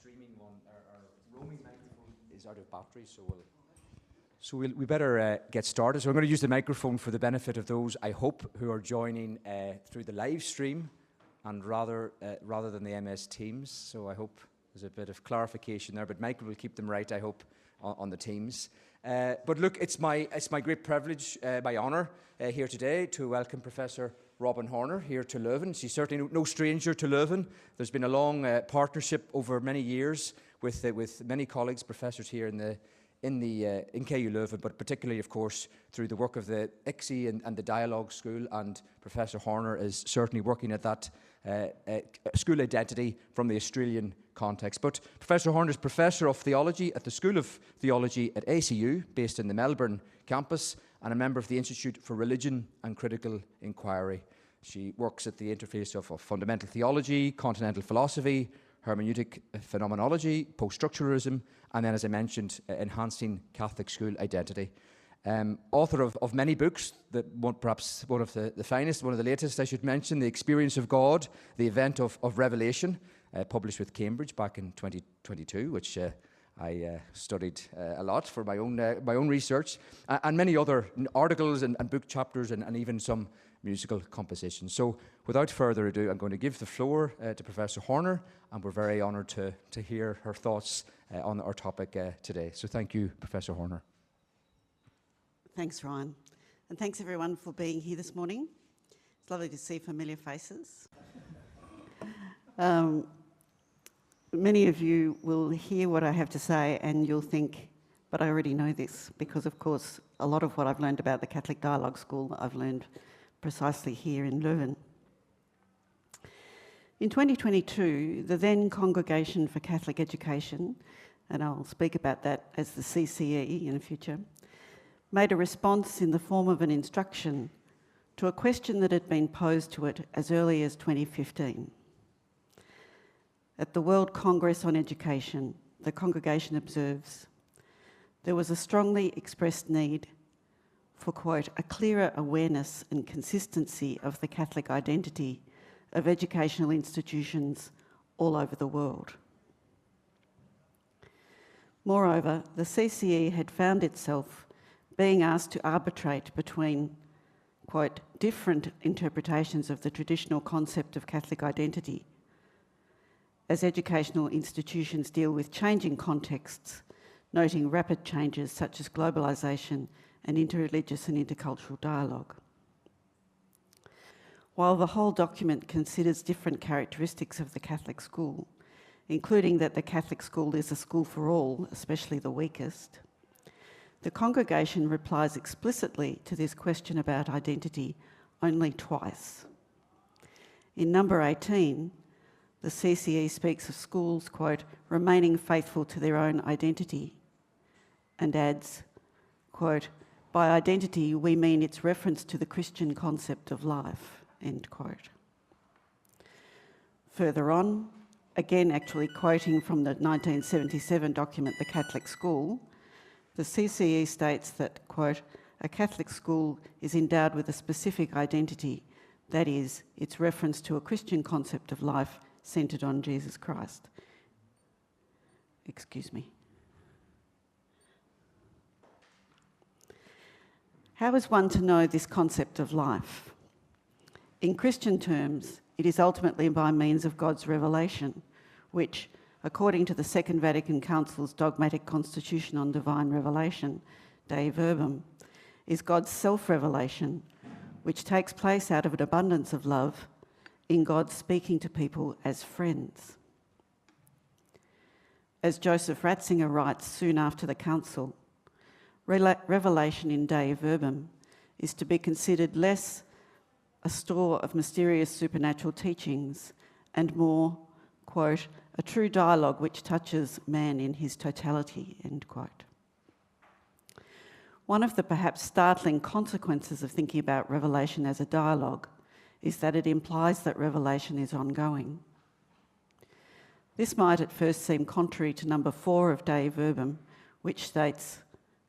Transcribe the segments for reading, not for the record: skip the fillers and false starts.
streaming one, our roaming microphone is out of battery, so we better get started. So I'm going to use the microphone for the benefit of those, I hope, who are joining through the live stream, and rather than the MS Teams. So I hope there's a bit of clarification there, but Michael will keep them right, I hope, on the Teams. But look, it's my great privilege, my honour here today to welcome Professor Prof Horner here to Leuven. She's certainly no stranger to Leuven. There's been a long partnership over many years with many colleagues, professors here in KU Leuven, but particularly, of course, through the work of the ICSI and the Dialogue School, and Professor Horner is certainly working at that school identity from the Australian context. But Professor Horner is Professor of Theology at the School of Theology at ACU, based in the Melbourne campus, and a member of the Institute for Religion and Critical Inquiry. She works at the interface of fundamental theology, continental philosophy, hermeneutic phenomenology, post-structuralism, and then, as I mentioned, enhancing Catholic school identity. Author of many books, perhaps one of the finest, one of the latest I should mention, The Experience of God, The Event of Revelation, published with Cambridge back in 2022, which I studied a lot for my own research, and many other articles and book chapters and even some musical compositions. So without further ado, I'm going to give the floor to Professor Horner, and we're very honoured to hear her thoughts on our topic today. So thank you, Professor Horner. Thanks, Ryan. And thanks, everyone, for being here this morning. It's lovely to see familiar faces. Many of you will hear what I have to say and you'll think, but I already know this, because, of course, a lot of what I've learned about the Catholic Dialogue School, I've learned precisely here in Leuven. In 2022, the then Congregation for Catholic Education, and I'll speak about that as the CCE in the future, made a response in the form of an instruction to a question that had been posed to it as early as 2015. At the World Congress on Education, the congregation observes, there was a strongly expressed need for, quote, a clearer awareness and consistency of the Catholic identity of educational institutions all over the world. Moreover, the CCE had found itself being asked to arbitrate between, quote, different interpretations of the traditional concept of Catholic identity as educational institutions deal with changing contexts, noting rapid changes such as globalisation and interreligious and intercultural dialogue. While the whole document considers different characteristics of the Catholic school, including that the Catholic school is a school for all, especially the weakest, the congregation replies explicitly to this question about identity only twice. In number 18, the CCE speaks of schools, quote, remaining faithful to their own identity, and adds, quote, by identity we mean its reference to the Christian concept of life, end quote. Further on, again actually quoting from the 1977 document, The Catholic School, the CCE states that, quote, a Catholic school is endowed with a specific identity, that is, its reference to a Christian concept of life centred on Jesus Christ. Excuse me. How is one to know this concept of life? In Christian terms, it is ultimately by means of God's revelation, which, according to the Second Vatican Council's dogmatic constitution on divine revelation, Dei Verbum, is God's self-revelation, which takes place out of an abundance of love in God speaking to people as friends. As Joseph Ratzinger writes soon after the Council, revelation in Dei Verbum is to be considered less a store of mysterious supernatural teachings and more, quote, a true dialogue which touches man in his totality, end quote. One of the perhaps startling consequences of thinking about revelation as a dialogue is that it implies that revelation is ongoing. This might at first seem contrary to number 4 of Dei Verbum, which states,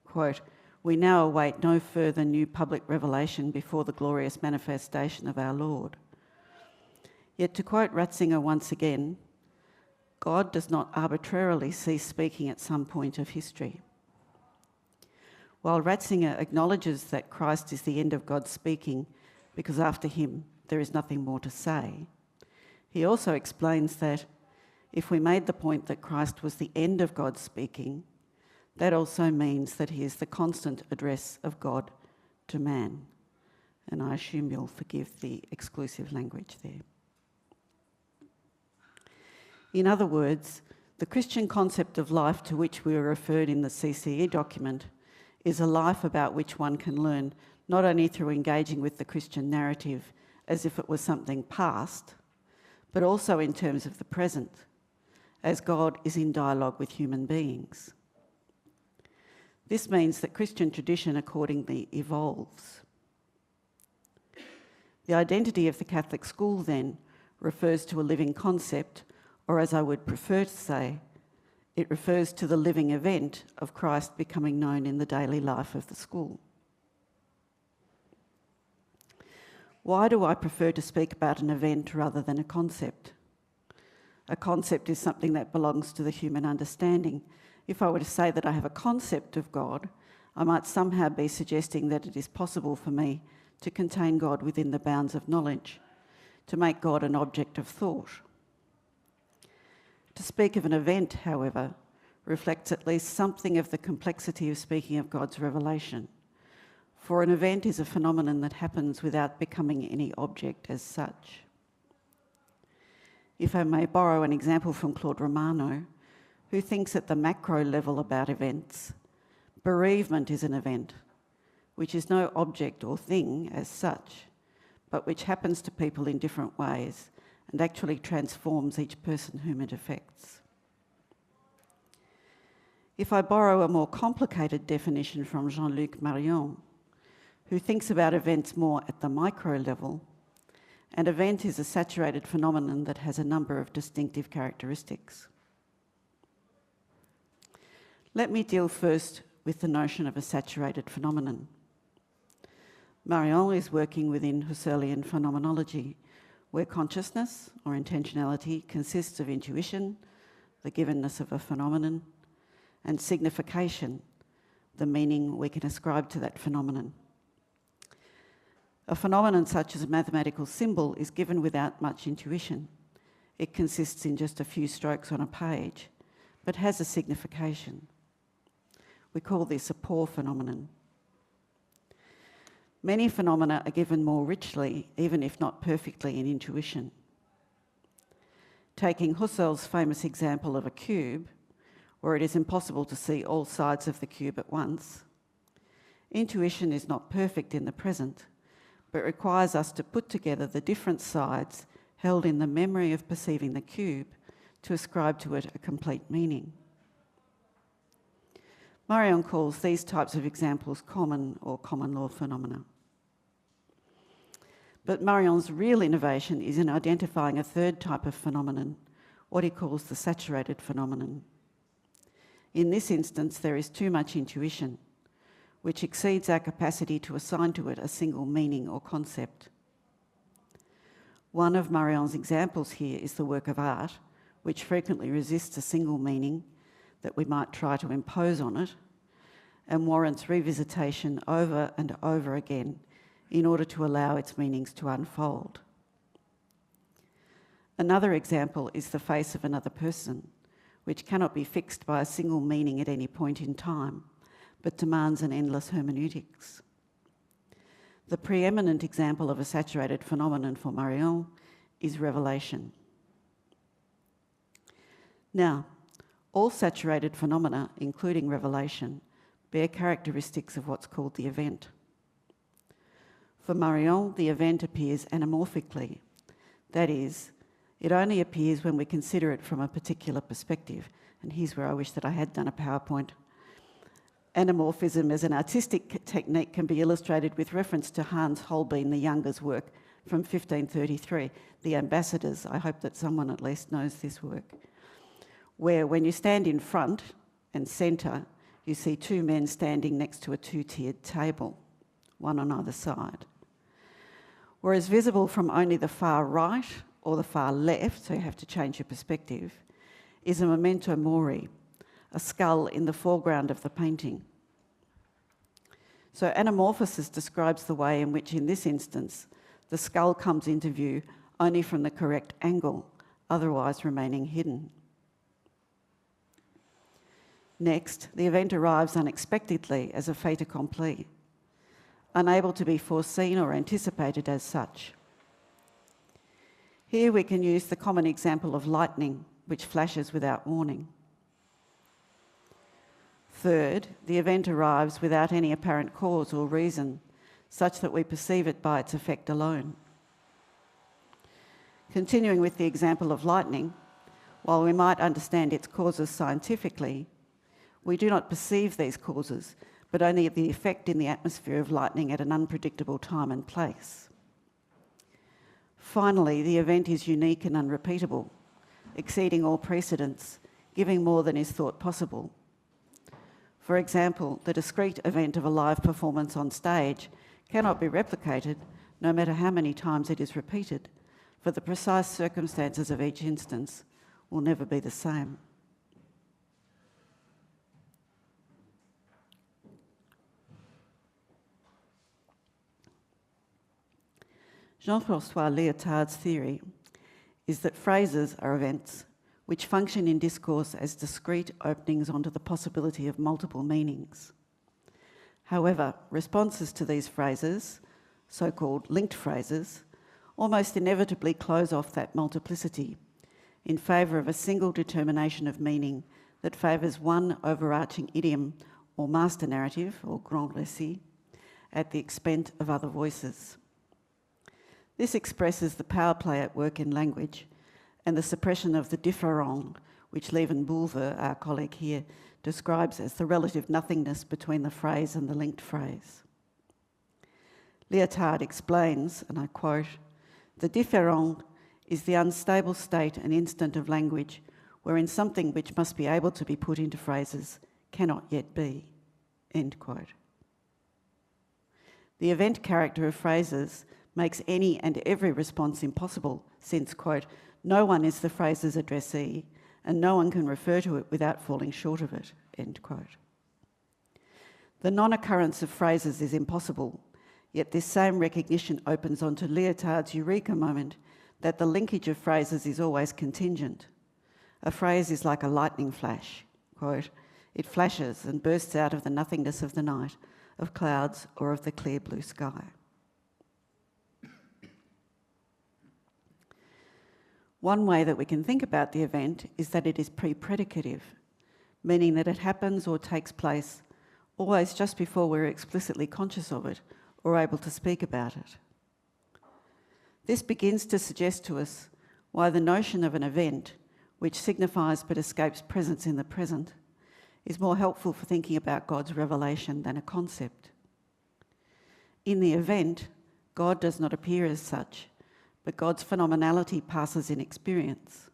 quote, we now await no further new public revelation before the glorious manifestation of our Lord. Yet to quote Ratzinger once again, God does not arbitrarily cease speaking at some point of history. While Ratzinger acknowledges that Christ is the end of God's speaking because after him there is nothing more to say, he also explains that if we made the point that Christ was the end of God's speaking, that also means that he is the constant address of God to man. And I assume you'll forgive the exclusive language there. In other words, the Christian concept of life to which we are referred in the CCE document is a life about which one can learn not only through engaging with the Christian narrative as if it was something past, but also in terms of the present, as God is in dialogue with human beings. This means that Christian tradition accordingly evolves. The identity of the Catholic school, then, refers to a living concept, or as I would prefer to say, it refers to the living event of Christ becoming known in the daily life of the school. Why do I prefer to speak about an event rather than a concept? A concept is something that belongs to the human understanding. If I were to say that I have a concept of God, I might somehow be suggesting that it is possible for me to contain God within the bounds of knowledge, to make God an object of thought. To speak of an event, however, reflects at least something of the complexity of speaking of God's revelation, for an event is a phenomenon that happens without becoming any object as such. If I may borrow an example from Claude Romano, who thinks at the macro level about events, bereavement is an event, which is no object or thing as such, but which happens to people in different ways and actually transforms each person whom it affects. If I borrow a more complicated definition from Jean-Luc Marion, who thinks about events more at the micro level, an event is a saturated phenomenon that has a number of distinctive characteristics. Let me deal first with the notion of a saturated phenomenon. Marion is working within Husserlian phenomenology, where consciousness or intentionality consists of intuition, the givenness of a phenomenon, and signification, the meaning we can ascribe to that phenomenon. A phenomenon such as a mathematical symbol is given without much intuition. It consists in just a few strokes on a page, but has a signification. We call this a pore phenomenon. Many phenomena are given more richly, even if not perfectly, in intuition. Taking Husserl's famous example of a cube, where it is impossible to see all sides of the cube at once, intuition is not perfect in the present, but requires us to put together the different sides held in the memory of perceiving the cube to ascribe to it a complete meaning. Marion calls these types of examples common or common law phenomena. But Marion's real innovation is in identifying a third type of phenomenon, what he calls the saturated phenomenon. In this instance, there is too much intuition, which exceeds our capacity to assign to it a single meaning or concept. One of Marion's examples here is the work of art, which frequently resists a single meaning that we might try to impose on it, and warrants revisitation over and over again in order to allow its meanings to unfold. Another example is the face of another person, which cannot be fixed by a single meaning at any point in time, but demands an endless hermeneutics. The preeminent example of a saturated phenomenon for Marion is revelation. Now, all saturated phenomena, including revelation, bear characteristics of what's called the event. For Marion, the event appears anamorphically. That is, it only appears when we consider it from a particular perspective. And here's where I wish that I had done a PowerPoint. Anamorphism as an artistic technique can be illustrated with reference to Hans Holbein the Younger's work from 1533, The Ambassadors. I hope that someone at least knows this work, where when you stand in front and centre, you see two men standing next to a two-tiered table, one on either side. Whereas visible from only the far right or the far left, so you have to change your perspective, is a memento mori, a skull in the foreground of the painting. So anamorphosis describes the way in which, in this instance, the skull comes into view only from the correct angle, otherwise remaining hidden. Next, the event arrives unexpectedly as a fait accompli, unable to be foreseen or anticipated as such. Here we can use the common example of lightning, which flashes without warning. Third, the event arrives without any apparent cause or reason, such that we perceive it by its effect alone. Continuing with the example of lightning, while we might understand its causes scientifically, we do not perceive these causes, but only the effect in the atmosphere of lightning at an unpredictable time and place. Finally, the event is unique and unrepeatable, exceeding all precedents, giving more than is thought possible. For example, the discrete event of a live performance on stage cannot be replicated, no matter how many times it is repeated, for the precise circumstances of each instance will never be the same. Jean-François Lyotard's theory is that phrases are events which function in discourse as discrete openings onto the possibility of multiple meanings. However, responses to these phrases, so-called linked phrases, almost inevitably close off that multiplicity in favour of a single determination of meaning that favours one overarching idiom or master narrative, or grand récit, at the expense of other voices. This expresses the power play at work in language and the suppression of the différent, which Leuven, our colleague here, describes as the relative nothingness between the phrase and the linked phrase. Lyotard explains, and I quote, "The différent is the unstable state and instant of language wherein something which must be able to be put into phrases cannot yet be," end quote. The event character of phrases makes any and every response impossible since, quote, "no one is the phrase's addressee and no one can refer to it without falling short of it," end quote. The non-occurrence of phrases is impossible, yet this same recognition opens onto Lyotard's eureka moment that the linkage of phrases is always contingent. A phrase is like a lightning flash, quote, "it flashes and bursts out of the nothingness of the night, of clouds or of the clear blue sky." One way that we can think about the event is that it is pre-predicative, meaning that it happens or takes place always just before we're explicitly conscious of it or able to speak about it. This begins to suggest to us why the notion of an event, which signifies but escapes presence in the present, is more helpful for thinking about God's revelation than a concept. In the event, God does not appear as such, but God's phenomenality passes in experience.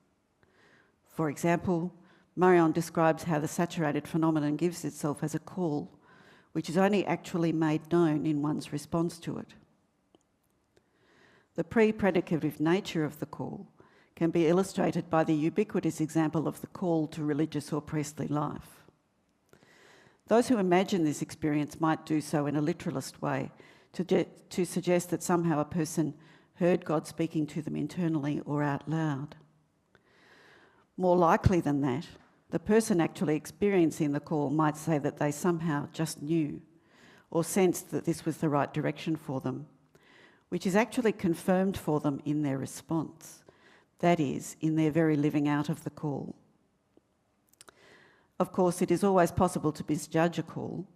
For example, Marion describes how the saturated phenomenon gives itself as a call, which is only actually made known in one's response to it. The pre-predicative nature of the call can be illustrated by the ubiquitous example of the call to religious or priestly life. Those who imagine this experience might do so in a literalist way, to suggest that somehow a person heard God speaking to them internally or out loud. More likely than that, the person actually experiencing the call might say that they somehow just knew or sensed that this was the right direction for them, which is actually confirmed for them in their response, that is, in their very living out of the call. Of course, it is always possible to misjudge a call,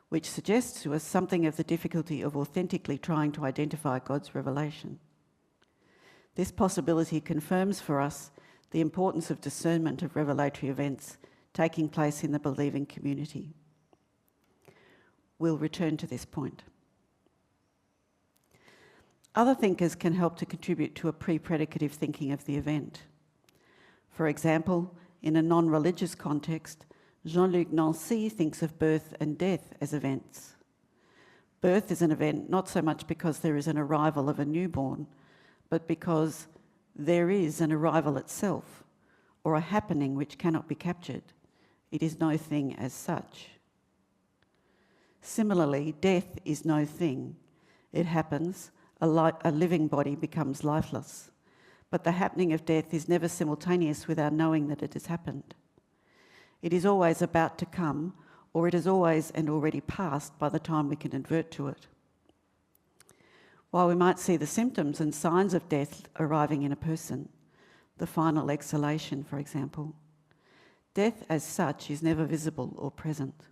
which suggests to us something of the difficulty of authentically trying to identify God's revelation. This possibility confirms for us the importance of discernment of revelatory events taking place in the believing community. We'll return to this point. Other thinkers can help to contribute to a pre-predicative thinking of the event. For example, in a non-religious context, Jean-Luc Nancy thinks of birth and death as events. Birth is an event not so much because there is an arrival of a newborn, but because there is an arrival itself, or a happening which cannot be captured. It is no thing as such. Similarly, death is no thing. It happens, a living body becomes lifeless. But the happening of death is never simultaneous with our knowing that it has happened. It is always about to come, or it is always and already past by the time we can advert to it. While we might see the symptoms and signs of death arriving in a person, the final exhalation, for example, death as such is never visible or present.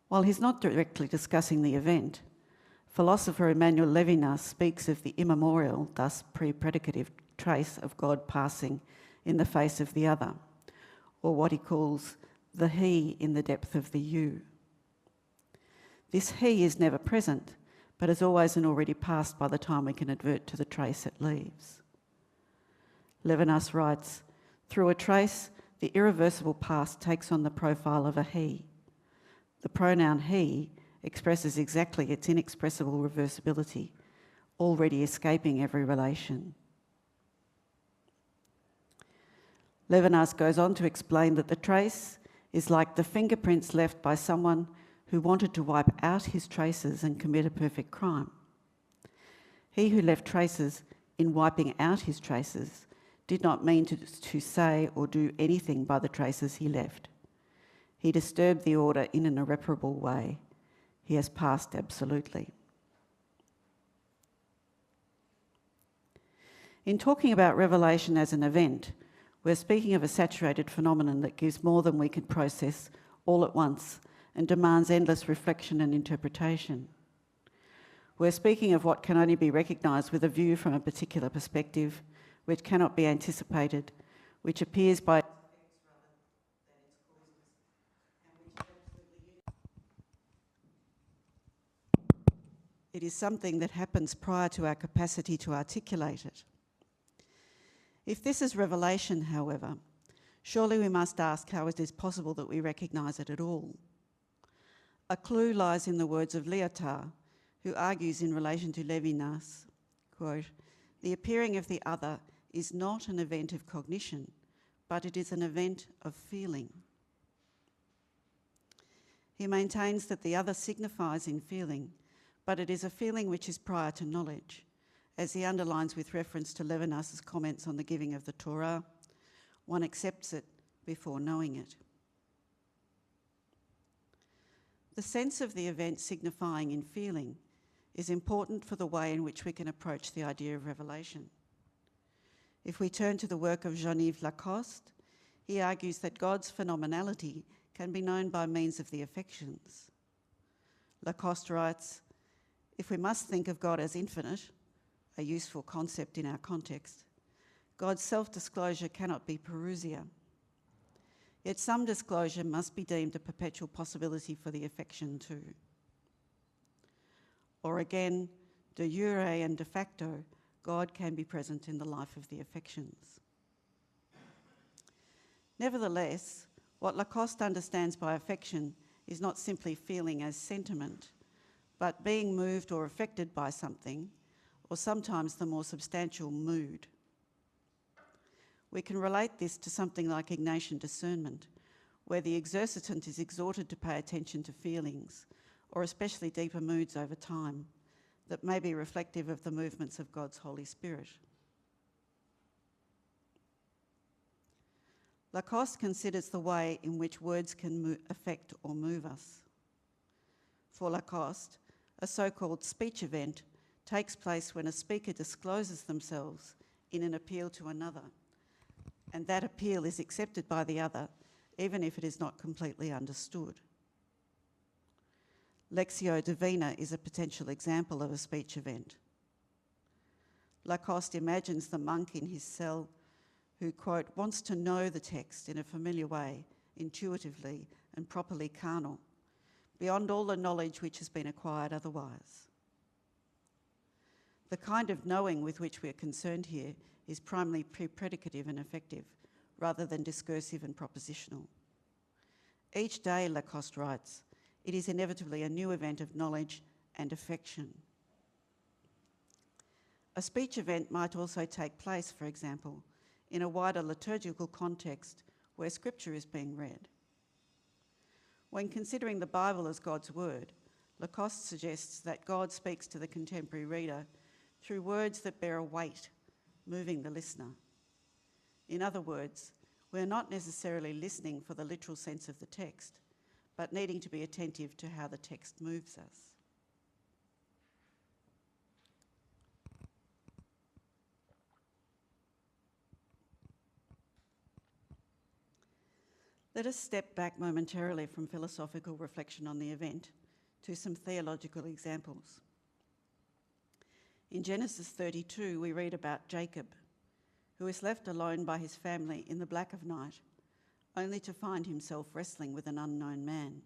While he's not directly discussing the event, philosopher Emmanuel Levinas speaks of the immemorial, thus pre-predicative, trace of God passing in the face of the other, or what he calls the he in the depth of the you. This he is never present, but is always and already past by the time we can advert to the trace it leaves. Levinas writes, through a trace, the irreversible past takes on the profile of a he. The pronoun he expresses exactly its inexpressible reversibility, already escaping every relation. Levinas goes on to explain that the trace is like the fingerprints left by someone who wanted to wipe out his traces and commit a perfect crime. He who left traces in wiping out his traces did not mean to say or do anything by the traces he left. He disturbed the order in an irreparable way. He has passed absolutely. In talking about revelation as an event, we're speaking of a saturated phenomenon that gives more than we can process all at once and demands endless reflection and interpretation. We're speaking of what can only be recognised with a view from a particular perspective, which cannot be anticipated, which appears by it is something that happens prior to our capacity to articulate it. If this is revelation, however, surely we must ask how it is possible that we recognise it at all. A clue lies in the words of Lyotard, who argues in relation to Levinas, quote, "The appearing of the other is not an event of cognition, but it is an event of feeling." He maintains that the other signifies in feeling, but it is a feeling which is prior to knowledge, as he underlines with reference to Levinas's comments on the giving of the Torah. One accepts it before knowing it. The sense of the event signifying in feeling is important for the way in which we can approach the idea of revelation. If we turn to the work of Jean-Yves Lacoste, he argues that God's phenomenality can be known by means of the affections. Lacoste writes, "If we must think of God as infinite, a useful concept in our context, God's self-disclosure cannot be parousia. Yet some disclosure must be deemed a perpetual possibility for the affection too. Or again, de jure and de facto, God can be present in the life of the affections." Nevertheless, what Lacoste understands by affection is not simply feeling as sentiment, but being moved or affected by something, or sometimes the more substantial mood. We can relate this to something like Ignatian discernment, where the exercitant is exhorted to pay attention to feelings, or especially deeper moods over time, that may be reflective of the movements of God's Holy Spirit. Lacoste considers the way in which words can affect or move us. For Lacoste, a so-called speech event takes place when a speaker discloses themselves in an appeal to another, and that appeal is accepted by the other, even if it is not completely understood. Lectio Divina is a potential example of a speech event. Lacoste imagines the monk in his cell who, quote, "wants to know the text in a familiar way, intuitively and properly carnal, beyond all the knowledge which has been acquired otherwise." The kind of knowing with which we are concerned here is primarily pre-predicative and effective, rather than discursive and propositional. Each day, Lacoste writes, it is inevitably a new event of knowledge and affection. A speech event might also take place, for example, in a wider liturgical context where scripture is being read. When considering the Bible as God's word, Lacoste suggests that God speaks to the contemporary reader through words that bear a weight, moving the listener. In other words, we're not necessarily listening for the literal sense of the text, but needing to be attentive to how the text moves us. Let us step back momentarily from philosophical reflection on the event to some theological examples. In Genesis 32, we read about Jacob, who is left alone by his family in the black of night, only to find himself wrestling with an unknown man.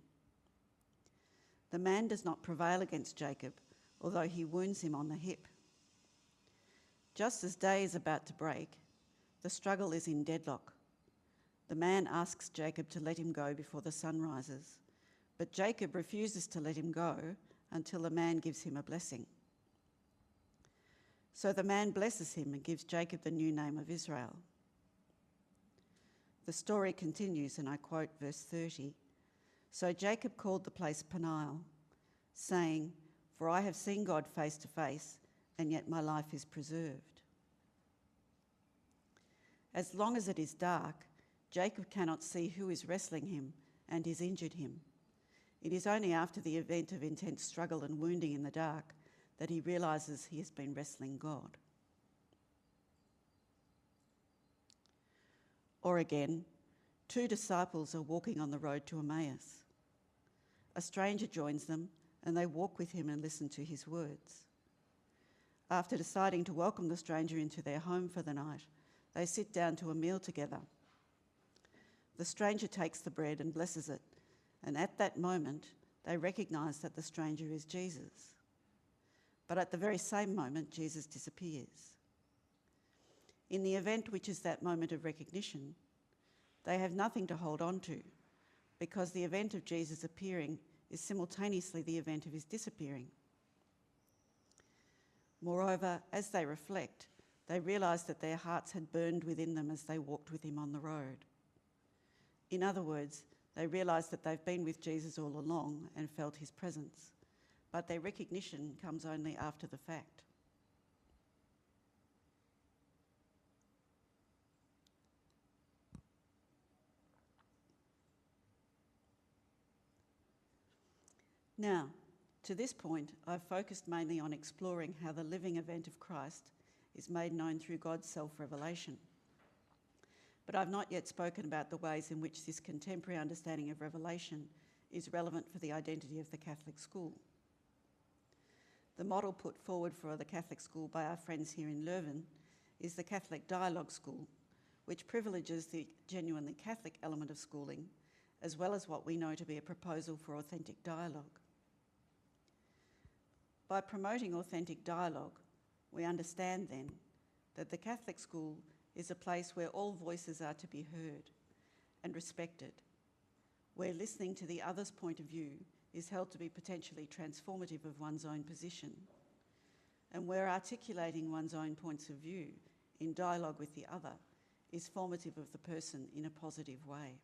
The man does not prevail against Jacob, although he wounds him on the hip. Just as day is about to break, the struggle is in deadlock. The man asks Jacob to let him go before the sun rises, but Jacob refuses to let him go until the man gives him a blessing. So the man blesses him and gives Jacob the new name of Israel. The story continues, and I quote verse 30. So Jacob called the place Peniel, saying, "For I have seen God face to face, and yet my life is preserved." As long as it is dark, Jacob cannot see who is wrestling him and has injured him. It is only after the event of intense struggle and wounding in the dark that he realises he has been wrestling God. Or again, two disciples are walking on the road to Emmaus. A stranger joins them and they walk with him and listen to his words. After deciding to welcome the stranger into their home for the night, they sit down to a meal together. The stranger takes the bread and blesses it, and at that moment, they recognise that the stranger is Jesus. But at the very same moment, Jesus disappears. In the event which is that moment of recognition, they have nothing to hold on to, because the event of Jesus appearing is simultaneously the event of his disappearing. Moreover, as they reflect, they realise that their hearts had burned within them as they walked with him on the road. In other words, they realise that they've been with Jesus all along and felt his presence, but their recognition comes only after the fact. Now, to this point, I've focused mainly on exploring how the living event of Christ is made known through God's self-revelation. But I've not yet spoken about the ways in which this contemporary understanding of revelation is relevant for the identity of the Catholic school. The model put forward for the Catholic school by our friends here in Leuven is the Catholic Dialogue School, which privileges the genuinely Catholic element of schooling, as well as what we know to be a proposal for authentic dialogue. By promoting authentic dialogue, we understand then that the Catholic school is a place where all voices are to be heard and respected, where listening to the other's point of view is held to be potentially transformative of one's own position, and where articulating one's own points of view in dialogue with the other is formative of the person in a positive way.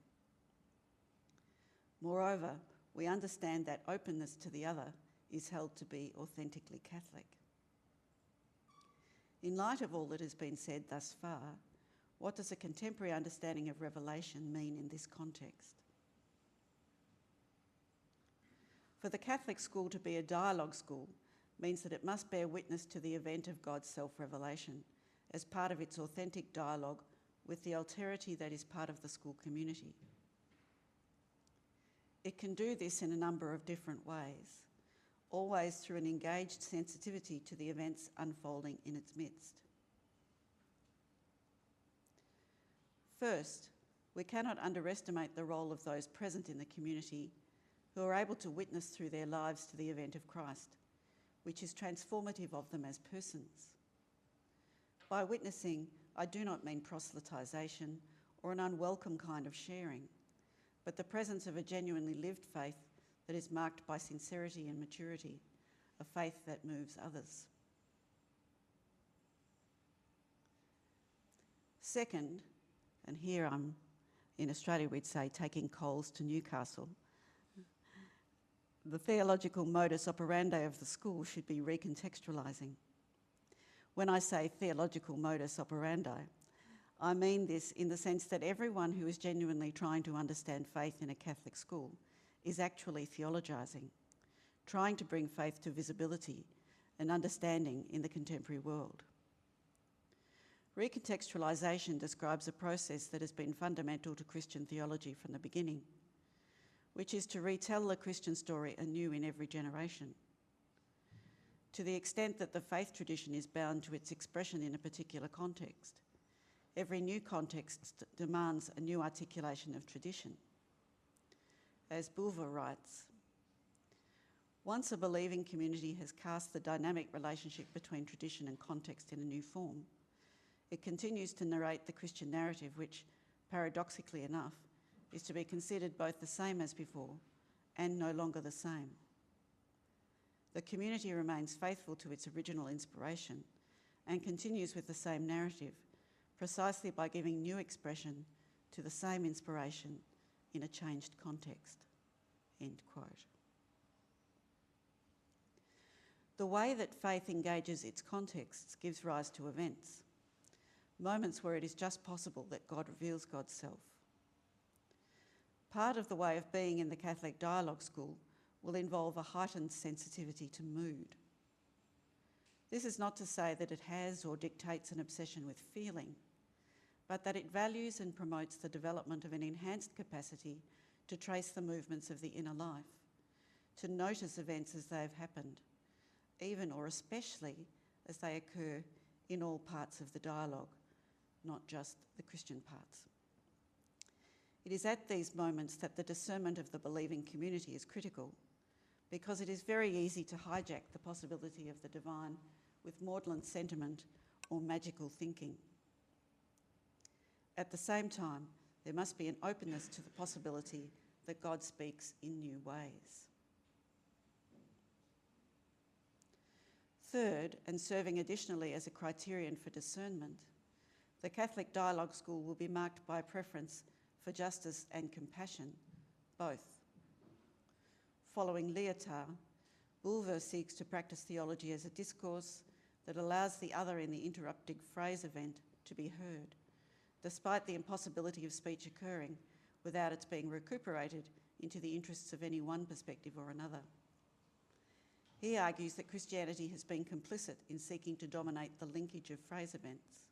Moreover, we understand that openness to the other is held to be authentically Catholic. In light of all that has been said thus far, what does a contemporary understanding of revelation mean in this context? For the Catholic school to be a dialogue school means that it must bear witness to the event of God's self-revelation as part of its authentic dialogue with the alterity that is part of the school community. It can do this in a number of different ways, always through an engaged sensitivity to the events unfolding in its midst. First, we cannot underestimate the role of those present in the community who are able to witness through their lives to the event of Christ, which is transformative of them as persons. By witnessing, I do not mean proselytisation or an unwelcome kind of sharing, but the presence of a genuinely lived faith that is marked by sincerity and maturity, a faith that moves others. Second, and here in Australia we'd say taking coals to Newcastle, the theological modus operandi of the school should be recontextualising. When I say theological modus operandi, I mean this in the sense that everyone who is genuinely trying to understand faith in a Catholic school is actually theologising, trying to bring faith to visibility and understanding in the contemporary world. Recontextualisation describes a process that has been fundamental to Christian theology from the beginning, which is to retell the Christian story anew in every generation. To the extent that the faith tradition is bound to its expression in a particular context, every new context demands a new articulation of tradition. As Leuven writes, once a believing community has cast the dynamic relationship between tradition and context in a new form, it continues to narrate the Christian narrative, which, paradoxically enough, is to be considered both the same as before and no longer the same. The community remains faithful to its original inspiration and continues with the same narrative, precisely by giving new expression to the same inspiration in a changed context." End quote. The way that faith engages its contexts gives rise to events, moments where it is just possible that God reveals God's self. Part of the way of being in the Catholic Dialogue School will involve a heightened sensitivity to mood. This is not to say that it has or dictates an obsession with feeling, but that it values and promotes the development of an enhanced capacity to trace the movements of the inner life, to notice events as they have happened, even or especially as they occur in all parts of the dialogue, not just the Christian parts. It is at these moments that the discernment of the believing community is critical, because it is very easy to hijack the possibility of the divine with maudlin sentiment or magical thinking. At the same time, there must be an openness to the possibility that God speaks in new ways. Third, and serving additionally as a criterion for discernment, the Catholic Dialogue School will be marked by a preference for justice and compassion, both. Following Lyotard, Leuven seeks to practice theology as a discourse that allows the other in the interrupting phrase event to be heard, despite the impossibility of speech occurring without its being recuperated into the interests of any one perspective or another. He argues that Christianity has been complicit in seeking to dominate the linkage of phrase events.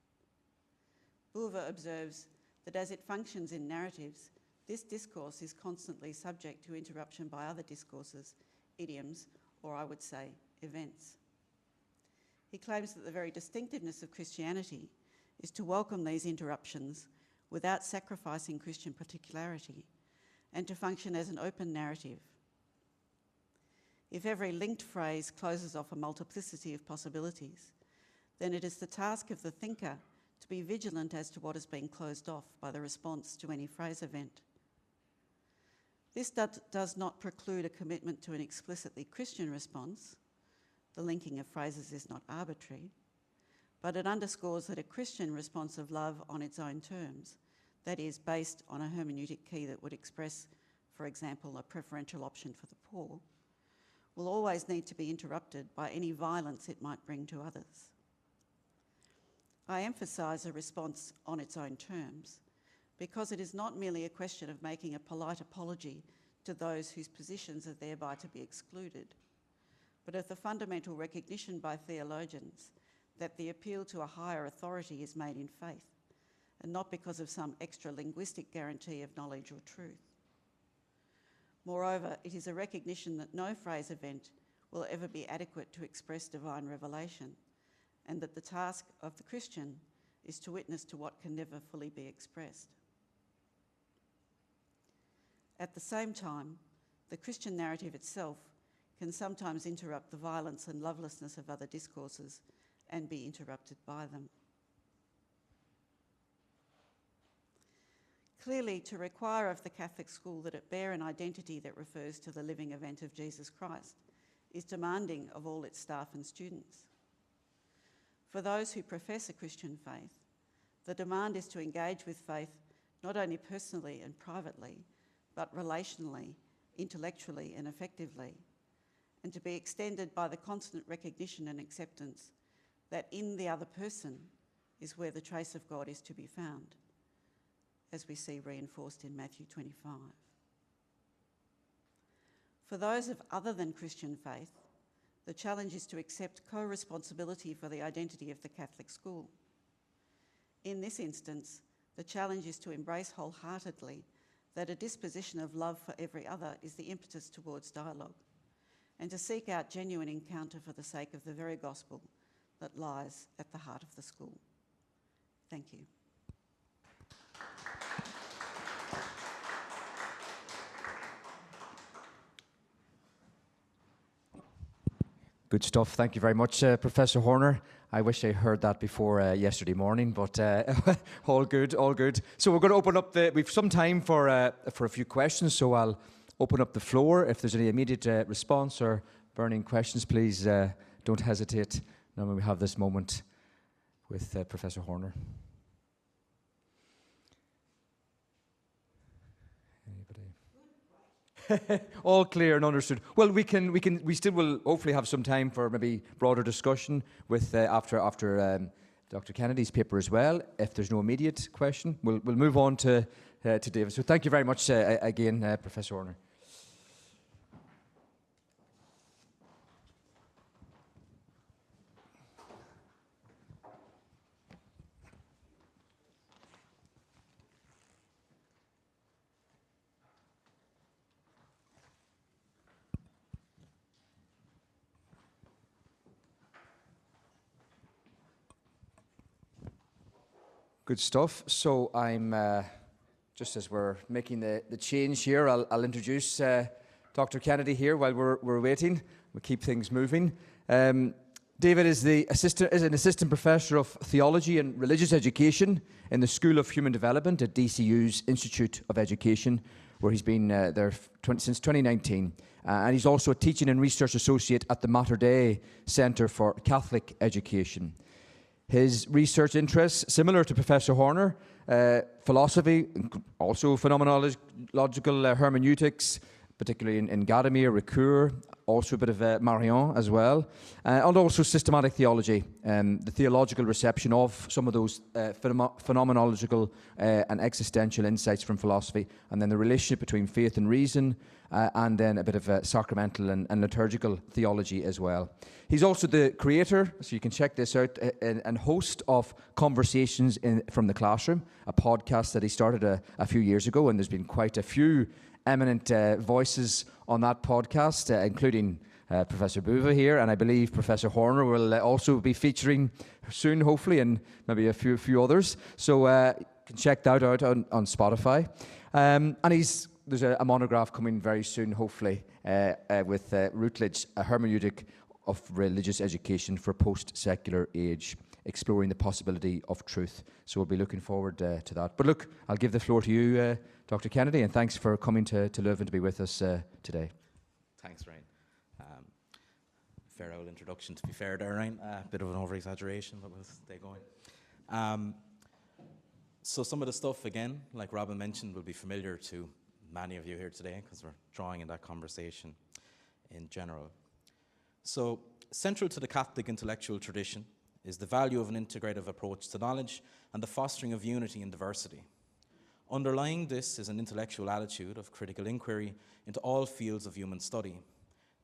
Leuven observes that as it functions in narratives, this discourse is constantly subject to interruption by other discourses, idioms, or I would say, events. He claims that the very distinctiveness of Christianity is to welcome these interruptions without sacrificing Christian particularity and to function as an open narrative. If every linked phrase closes off a multiplicity of possibilities, then it is the task of the thinker to be vigilant as to what is being closed off by the response to any phrase event. This does not preclude a commitment to an explicitly Christian response. The linking of phrases is not arbitrary, but it underscores that a Christian response of love on its own terms, that is, based on a hermeneutic key that would express, for example, a preferential option for the poor, will always need to be interrupted by any violence it might bring to others. I emphasise a response on its own terms because it is not merely a question of making a polite apology to those whose positions are thereby to be excluded, but of the fundamental recognition by theologians that the appeal to a higher authority is made in faith, and not because of some extra linguistic guarantee of knowledge or truth. Moreover, it is a recognition that no phrase event will ever be adequate to express divine revelation, and that the task of the Christian is to witness to what can never fully be expressed. At the same time, the Christian narrative itself can sometimes interrupt the violence and lovelessness of other discourses and be interrupted by them. Clearly, to require of the Catholic school that it bear an identity that refers to the living event of Jesus Christ is demanding of all its staff and students. For those who profess a Christian faith, The demand is to engage with faith not only personally and privately, but relationally, intellectually and effectively, and to be extended by the constant recognition and acceptance that in the other person is where the trace of God is to be found, as we see reinforced in Matthew 25. For those of other than Christian faith, the challenge is to accept co-responsibility for the identity of the Catholic school. In this instance, the challenge is to embrace wholeheartedly that a disposition of love for every other is the impetus towards dialogue, and to seek out genuine encounter for the sake of the very gospel that lies at the heart of the school. Thank you. Good stuff. Thank you very much, Professor Horner. I wish I heard that before yesterday morning, but all good, all good. So we're going to open up we've some time for a few questions, so I'll open up the floor. If there's any immediate response or burning questions, please don't hesitate. Now we have this moment with Professor Horner. All clear and understood. Well, we still will hopefully have some time for maybe broader discussion with after Dr. Kennedy's paper as well. If there's no immediate question, we'll move on to David. So thank you very much again, Professor Horner. Good stuff. So I'm, just as we're making the change here, I'll introduce Dr. Kennedy here while we're waiting. We'll keep things moving. David is an assistant professor of theology and religious education in the School of Human Development at DCU's Institute of Education, where he's been there since 2019. And he's also a teaching and research associate at the Mater Dei Centre for Catholic Education. His research interests, similar to Professor Horner, philosophy, also phenomenological hermeneutics, particularly in Gadamer, Ricoeur, also a bit of Marion as well, and also systematic theology, the theological reception of some of those phenomenological and existential insights from philosophy, and then the relationship between faith and reason, and then a bit of sacramental and liturgical theology as well. He's also the creator, so you can check this out, and host of Conversations from the Classroom, a podcast that he started a few years ago, and there's been quite a few eminent voices on that podcast, including Professor Buva here, and I believe Professor Horner will also be featuring soon, hopefully, and maybe a few others. So you can check that out on Spotify. And there's a monograph coming very soon, hopefully, with Routledge, a hermeneutic of religious education for post-secular age, exploring the possibility of truth. So we'll be looking forward to that. But look, I'll give the floor to you, Dr. Kennedy, and thanks for coming to Leuven to be with us today. Thanks, Ryan. Fair old introduction, to be fair there, Ryan. A bit of an over-exaggeration, but we'll stay going. So some of the stuff, again, like Robyn mentioned, will be familiar to many of you here today because we're drawing in that conversation in general. So central to the Catholic intellectual tradition is the value of an integrative approach to knowledge and the fostering of unity and diversity. Underlying this is an intellectual attitude of critical inquiry into all fields of human study.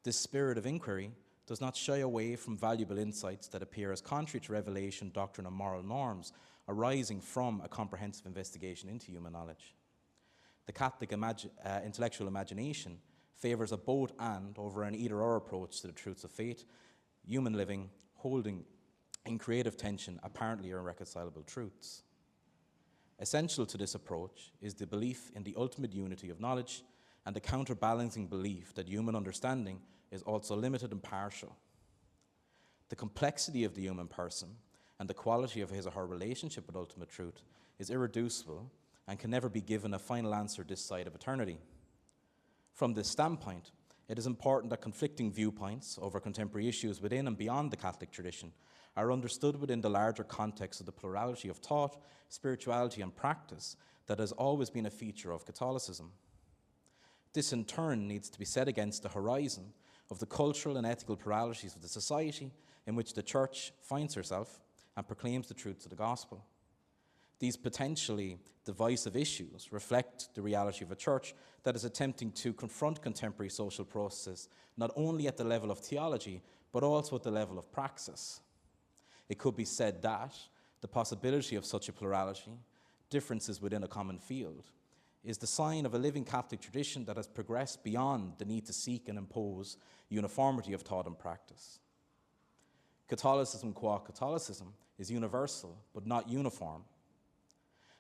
This spirit of inquiry does not shy away from valuable insights that appear as contrary to revelation, doctrine, and moral norms arising from a comprehensive investigation into human knowledge. The Catholic intellectual imagination favours a both and over an either-or approach to the truths of faith, human living, holding in creative tension apparently irreconcilable truths. Essential to this approach is the belief in the ultimate unity of knowledge and the counterbalancing belief that human understanding is also limited and partial. The complexity of the human person and the quality of his or her relationship with ultimate truth is irreducible and can never be given a final answer this side of eternity. From this standpoint, it is important that conflicting viewpoints over contemporary issues within and beyond the Catholic tradition are understood within the larger context of the plurality of thought, spirituality, and practice that has always been a feature of Catholicism. This in turn needs to be set against the horizon of the cultural and ethical pluralities of the society in which the Church finds herself and proclaims the truths of the gospel. These potentially divisive issues reflect the reality of a church that is attempting to confront contemporary social processes not only at the level of theology, but also at the level of praxis. It could be said that the possibility of such a plurality, differences within a common field, is the sign of a living Catholic tradition that has progressed beyond the need to seek and impose uniformity of thought and practice. Catholicism qua Catholicism is universal, but not uniform.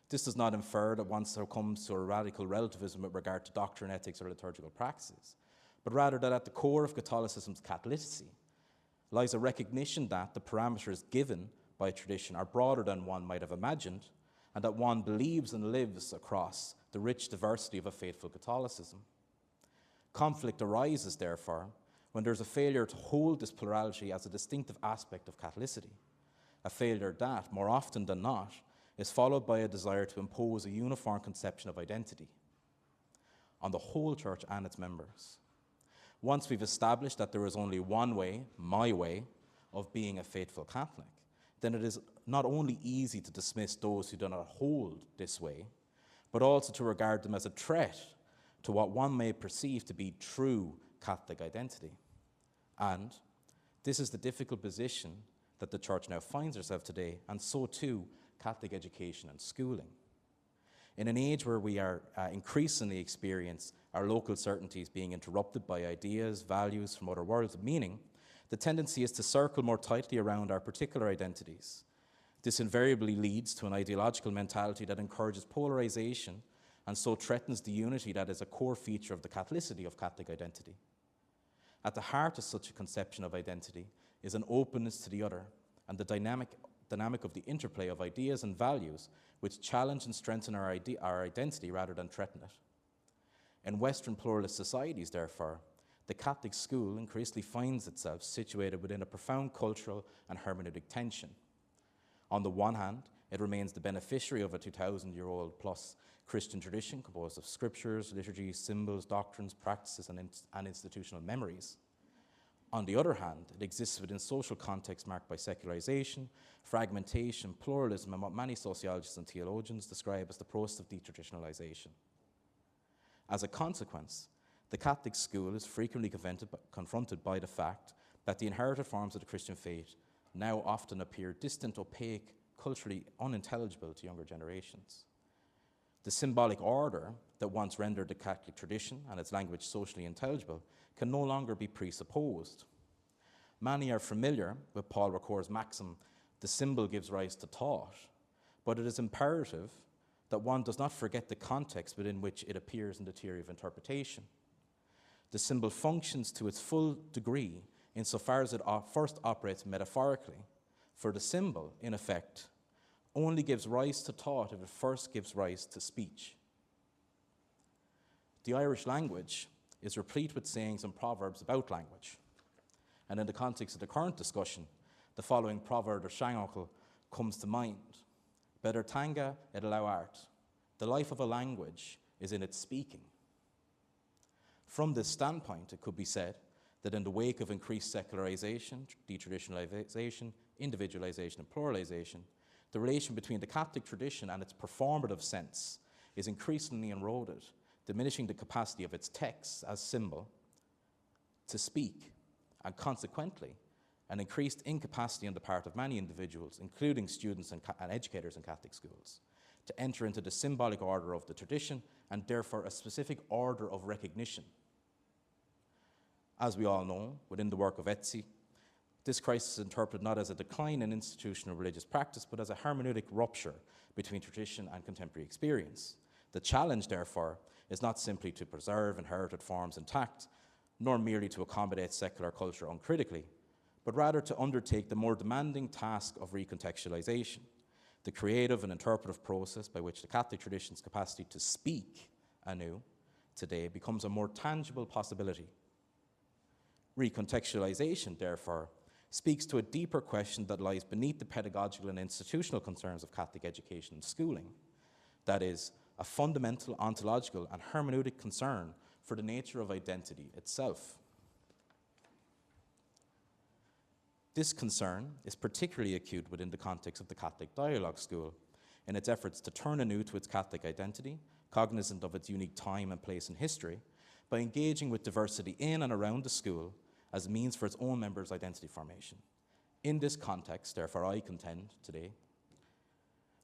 This does not infer that once there comes to a radical relativism with regard to doctrine, ethics, or liturgical practices, but rather that at the core of Catholicism's Catholicity lies a recognition that the parameters given by tradition are broader than one might have imagined, and that one believes and lives across the rich diversity of a faithful Catholicism. Conflict arises, therefore, when there's a failure to hold this plurality as a distinctive aspect of Catholicity, a failure that, more often than not, is followed by a desire to impose a uniform conception of identity on the whole Church and its members. Once we've established that there is only one way, my way, of being a faithful Catholic, then it is not only easy to dismiss those who do not hold this way, but also to regard them as a threat to what one may perceive to be true Catholic identity. And this is the difficult position that the Church now finds herself today, and so too Catholic education and schooling. In an age where we are increasingly experience our local certainties being interrupted by ideas, values from other worlds of meaning, the tendency is to circle more tightly around our particular identities. This invariably leads to an ideological mentality that encourages polarization and so threatens the unity that is a core feature of the Catholicity of Catholic identity. At the heart of such a conception of identity is an openness to the other and the dynamic of the interplay of ideas and values which challenge and strengthen our identity rather than threaten it. In Western pluralist societies, therefore, the Catholic school increasingly finds itself situated within a profound cultural and hermeneutic tension. On the one hand, it remains the beneficiary of a 2,000-year-old plus Christian tradition composed of scriptures, liturgies, symbols, doctrines, practices, and institutional memories. On the other hand, it exists within social contexts marked by secularization, fragmentation, pluralism, and what many sociologists and theologians describe as the process of detraditionalization. As a consequence, the Catholic school is frequently confronted by the fact that the inherited forms of the Christian faith now often appear distant, opaque, culturally unintelligible to younger generations. The symbolic order that once rendered the Catholic tradition and its language socially intelligible can no longer be presupposed. Many are familiar with Paul Ricoeur's maxim, "The symbol gives rise to thought," but it is imperative that one does not forget the context within which it appears in the theory of interpretation. The symbol functions to its full degree insofar as it first operates metaphorically, for the symbol, in effect, only gives rise to thought if it first gives rise to speech. The Irish language is replete with sayings and proverbs about language. And in the context of the current discussion, the following proverb or shangle comes to mind. Better tanga et allow art. The life of a language is in its speaking. From this standpoint, it could be said that in the wake of increased secularization, detraditionalization, individualization, and pluralization, the relation between the Catholic tradition and its performative sense is increasingly eroded, diminishing the capacity of its texts as symbol to speak, and consequently, an increased incapacity on the part of many individuals, including students and educators in Catholic schools, to enter into the symbolic order of the tradition and therefore a specific order of recognition. As we all know, within the work of Etsy, this crisis is interpreted not as a decline in institutional religious practice, but as a hermeneutic rupture between tradition and contemporary experience. The challenge, therefore, is not simply to preserve inherited forms intact, nor merely to accommodate secular culture uncritically, but rather to undertake the more demanding task of recontextualization, the creative and interpretive process by which the Catholic tradition's capacity to speak anew today becomes a more tangible possibility. Recontextualization, therefore, speaks to a deeper question that lies beneath the pedagogical and institutional concerns of Catholic education and schooling. That is, a fundamental ontological and hermeneutic concern for the nature of identity itself. This concern is particularly acute within the context of the Catholic Dialogue School, in its efforts to turn anew to its Catholic identity, cognizant of its unique time and place in history, by engaging with diversity in and around the school as a means for its own members' identity formation. In this context, therefore, I contend today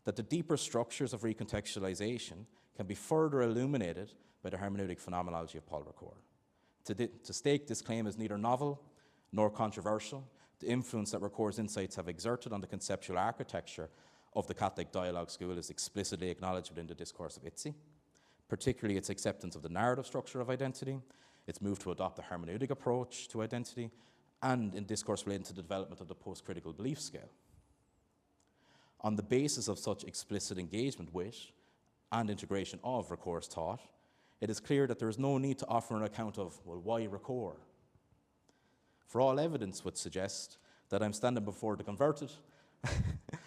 that the deeper structures of recontextualization can be further illuminated by the hermeneutic phenomenology of Paul Ricoeur. To stake this claim is neither novel nor controversial. The influence that Ricoeur's insights have exerted on the conceptual architecture of the Catholic Dialogue School is explicitly acknowledged within the discourse of ITSE, particularly its acceptance of the narrative structure of identity, its move to adopt a hermeneutic approach to identity, and in discourse relating to the development of the post-critical belief scale. On the basis of such explicit engagement with and integration of Ricoeur's thought, it is clear that there is no need to offer an account of, well, why Ricoeur? For all evidence would suggest that I'm standing before the converted,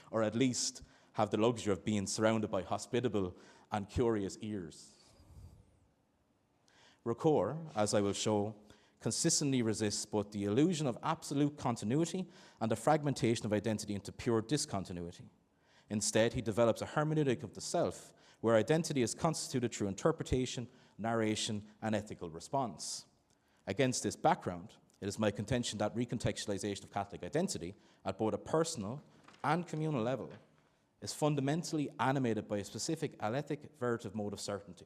or at least have the luxury of being surrounded by hospitable and curious ears. Ricoeur, as I will show, consistently resists both the illusion of absolute continuity and the fragmentation of identity into pure discontinuity. Instead, he develops a hermeneutic of the self, where identity is constituted through interpretation, narration, and ethical response. Against this background, it is my contention that recontextualization of Catholic identity at both a personal and communal level is fundamentally animated by a specific alethic veritive mode of certainty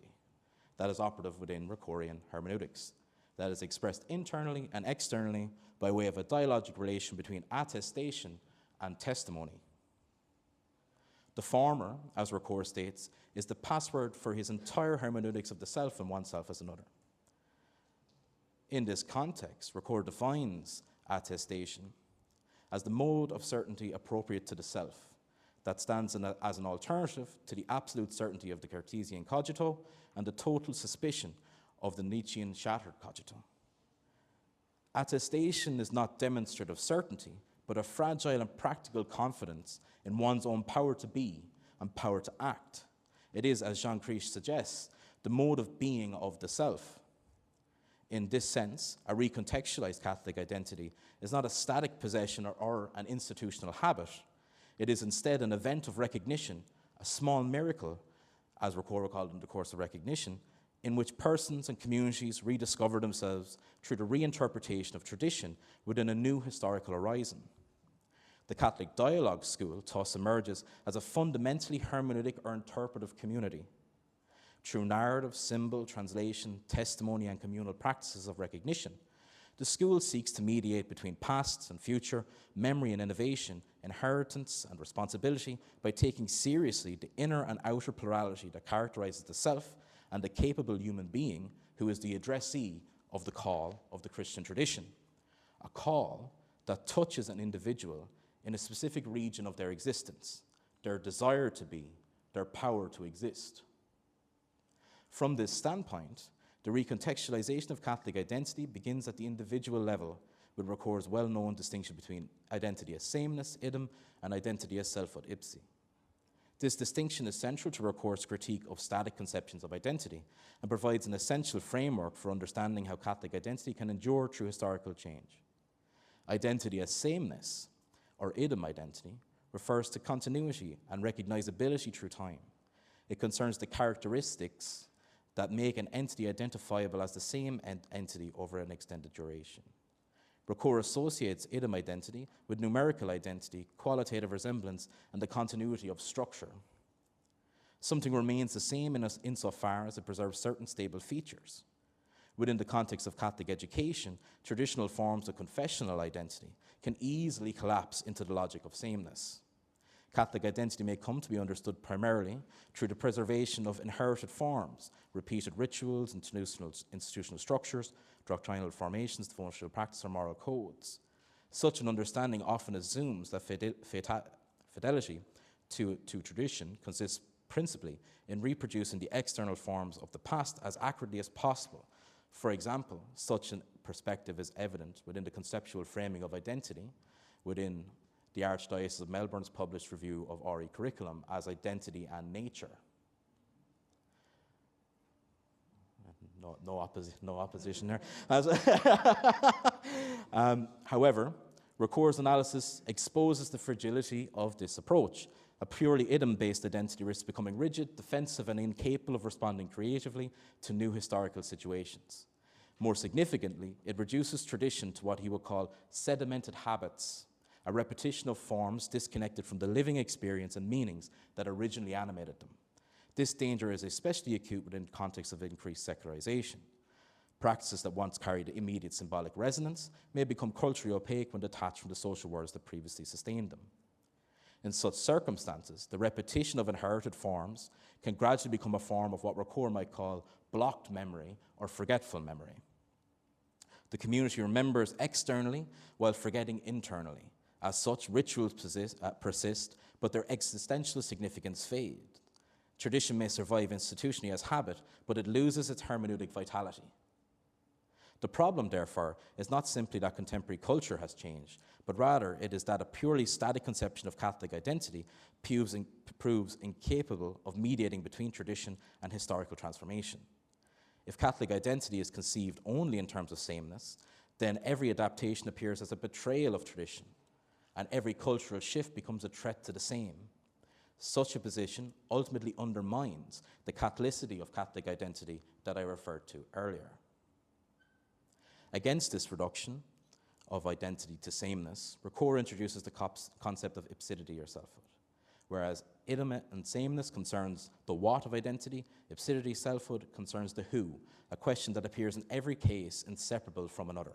that is operative within Ricoeurian hermeneutics, that is expressed internally and externally by way of a dialogic relation between attestation and testimony. The former, as Ricoeur states, is the password for his entire hermeneutics of the self and oneself as another. In this context, Ricoeur defines attestation as the mode of certainty appropriate to the self that stands as an alternative to the absolute certainty of the Cartesian cogito and the total suspicion of the Nietzschean shattered cogito. Attestation is not demonstrative certainty, but a fragile and practical confidence in one's own power to be and power to act. It is, as Jean Krisch suggests, the mode of being of the self. In this sense, a recontextualized Catholic identity is not a static possession or an institutional habit. It is instead an event of recognition, a small miracle, as Ricoeur called in the course of recognition, in which persons and communities rediscover themselves through the reinterpretation of tradition within a new historical horizon. The Catholic Dialogue School thus emerges as a fundamentally hermeneutic or interpretive community. Through narrative, symbol, translation, testimony, and communal practices of recognition, the school seeks to mediate between past and future, memory and innovation, inheritance and responsibility by taking seriously the inner and outer plurality that characterizes the self and the capable human being who is the addressee of the call of the Christian tradition, a call that touches an individual in a specific region of their existence, their desire to be, their power to exist. From this standpoint, the recontextualization of Catholic identity begins at the individual level with Ricoeur's well-known distinction between identity as sameness, idem, and identity as selfhood, ipsi. This distinction is central to Ricoeur's critique of static conceptions of identity and provides an essential framework for understanding how Catholic identity can endure through historical change. Identity as sameness, or idem identity, refers to continuity and recognizability through time. It concerns the characteristics that make an entity identifiable as the same entity over an extended duration. Ricoeur associates idem identity with numerical identity, qualitative resemblance, and the continuity of structure. Something remains the same insofar as it preserves certain stable features. Within the context of Catholic education, traditional forms of confessional identity can easily collapse into the logic of sameness. Catholic identity may come to be understood primarily through the preservation of inherited forms, repeated rituals, institutional structures, doctrinal formations, devotional practice, or moral codes. Such an understanding often assumes that fidelity to tradition consists principally in reproducing the external forms of the past as accurately as possible. For example, such a perspective is evident within the conceptual framing of identity within the Archdiocese of Melbourne's published review of RE curriculum as identity and nature. No opposition there. However, Recour's analysis exposes the fragility of this approach. A purely idiom-based identity risks becoming rigid, defensive, and incapable of responding creatively to new historical situations. More significantly, it reduces tradition to what he would call sedimented habits, a repetition of forms disconnected from the living experience and meanings that originally animated them. This danger is especially acute within the context of increased secularization. Practices that once carried immediate symbolic resonance may become culturally opaque when detached from the social worlds that previously sustained them. In such circumstances, the repetition of inherited forms can gradually become a form of what Recour might call blocked memory or forgetful memory. The community remembers externally while forgetting internally. As such, rituals persist, but their existential significance fades. Tradition may survive institutionally as habit, but it loses its hermeneutic vitality. The problem, therefore, is not simply that contemporary culture has changed, but rather it is that a purely static conception of Catholic identity proves incapable of mediating between tradition and historical transformation. If Catholic identity is conceived only in terms of sameness, then every adaptation appears as a betrayal of tradition, and every cultural shift becomes a threat to the same. Such a position ultimately undermines the Catholicity of Catholic identity that I referred to earlier. Against this reduction of identity to sameness, Recour introduces the concept of ipsidity or selfhood. Whereas idiom and sameness concerns the what of identity, ipsidity, selfhood, concerns the who, a question that appears in every case inseparable from another.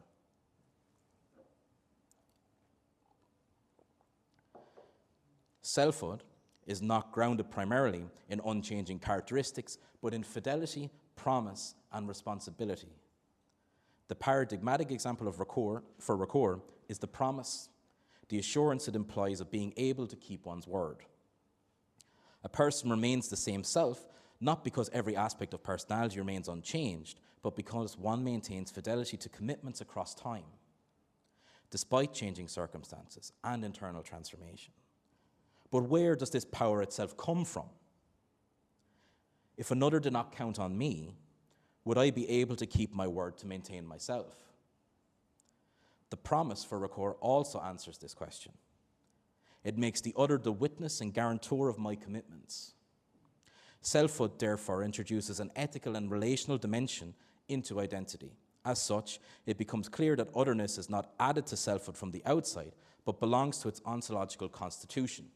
Selfhood is not grounded primarily in unchanging characteristics, but in fidelity, promise, and responsibility. The paradigmatic example of Recour is the promise, the assurance it implies of being able to keep one's word. A person remains the same self, not because every aspect of personality remains unchanged, but because one maintains fidelity to commitments across time, despite changing circumstances and internal transformation. But where does this power itself come from? If another did not count on me, would I be able to keep my word to maintain myself? The promise for Recour also answers this question. It makes the other the witness and guarantor of my commitments. Selfhood, therefore, introduces an ethical and relational dimension into identity. As such, it becomes clear that otherness is not added to selfhood from the outside, but belongs to its ontological constitution.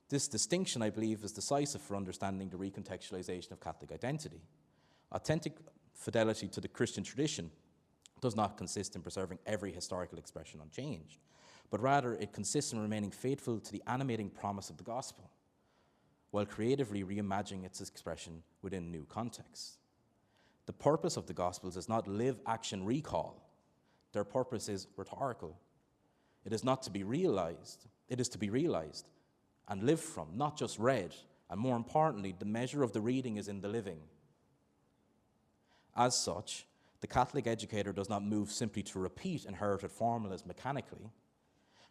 This distinction, I believe, is decisive for understanding the recontextualization of Catholic identity. Authentic fidelity to the Christian tradition does not consist in preserving every historical expression unchanged, but rather it consists in remaining faithful to the animating promise of the gospel, while creatively reimagining its expression within new contexts. The purpose of the Gospels is not live, action, recall. Their purpose is rhetorical. It is not to be realized, it is to be realized and lived from, not just read. And more importantly, the measure of the reading is in the living. As such, the Catholic educator does not move simply to repeat inherited formulas mechanically,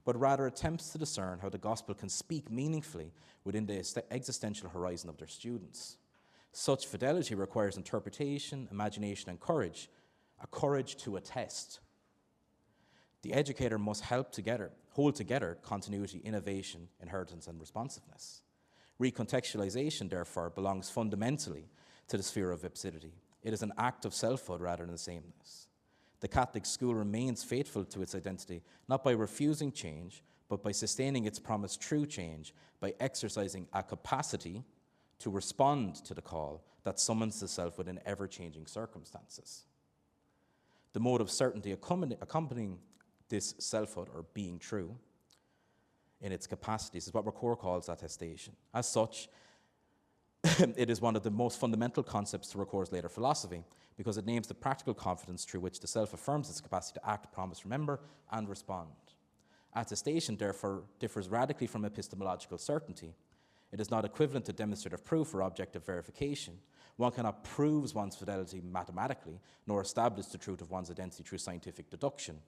but rather attempts to discern how the gospel can speak meaningfully within the existential horizon of their students. Such fidelity requires interpretation, imagination, and courage, a courage to attest. The educator must hold together continuity, innovation, inheritance, and responsiveness. Recontextualization, therefore, belongs fundamentally to the sphere of ipsidity. It is an act of selfhood rather than sameness. The Catholic school remains faithful to its identity, not by refusing change, but by sustaining its promise through change, by exercising a capacity to respond to the call that summons the self within ever-changing circumstances. The mode of certainty accompanying this selfhood, or being true, in its capacities is what Recour calls attestation. As such, it is one of the most fundamental concepts to Recour's later philosophy, because it names the practical confidence through which the self affirms its capacity to act, promise, remember, and respond. Attestation, therefore, differs radically from epistemological certainty. It is not equivalent to demonstrative proof or objective verification. One cannot prove one's fidelity mathematically, nor establish the truth of one's identity through scientific deduction.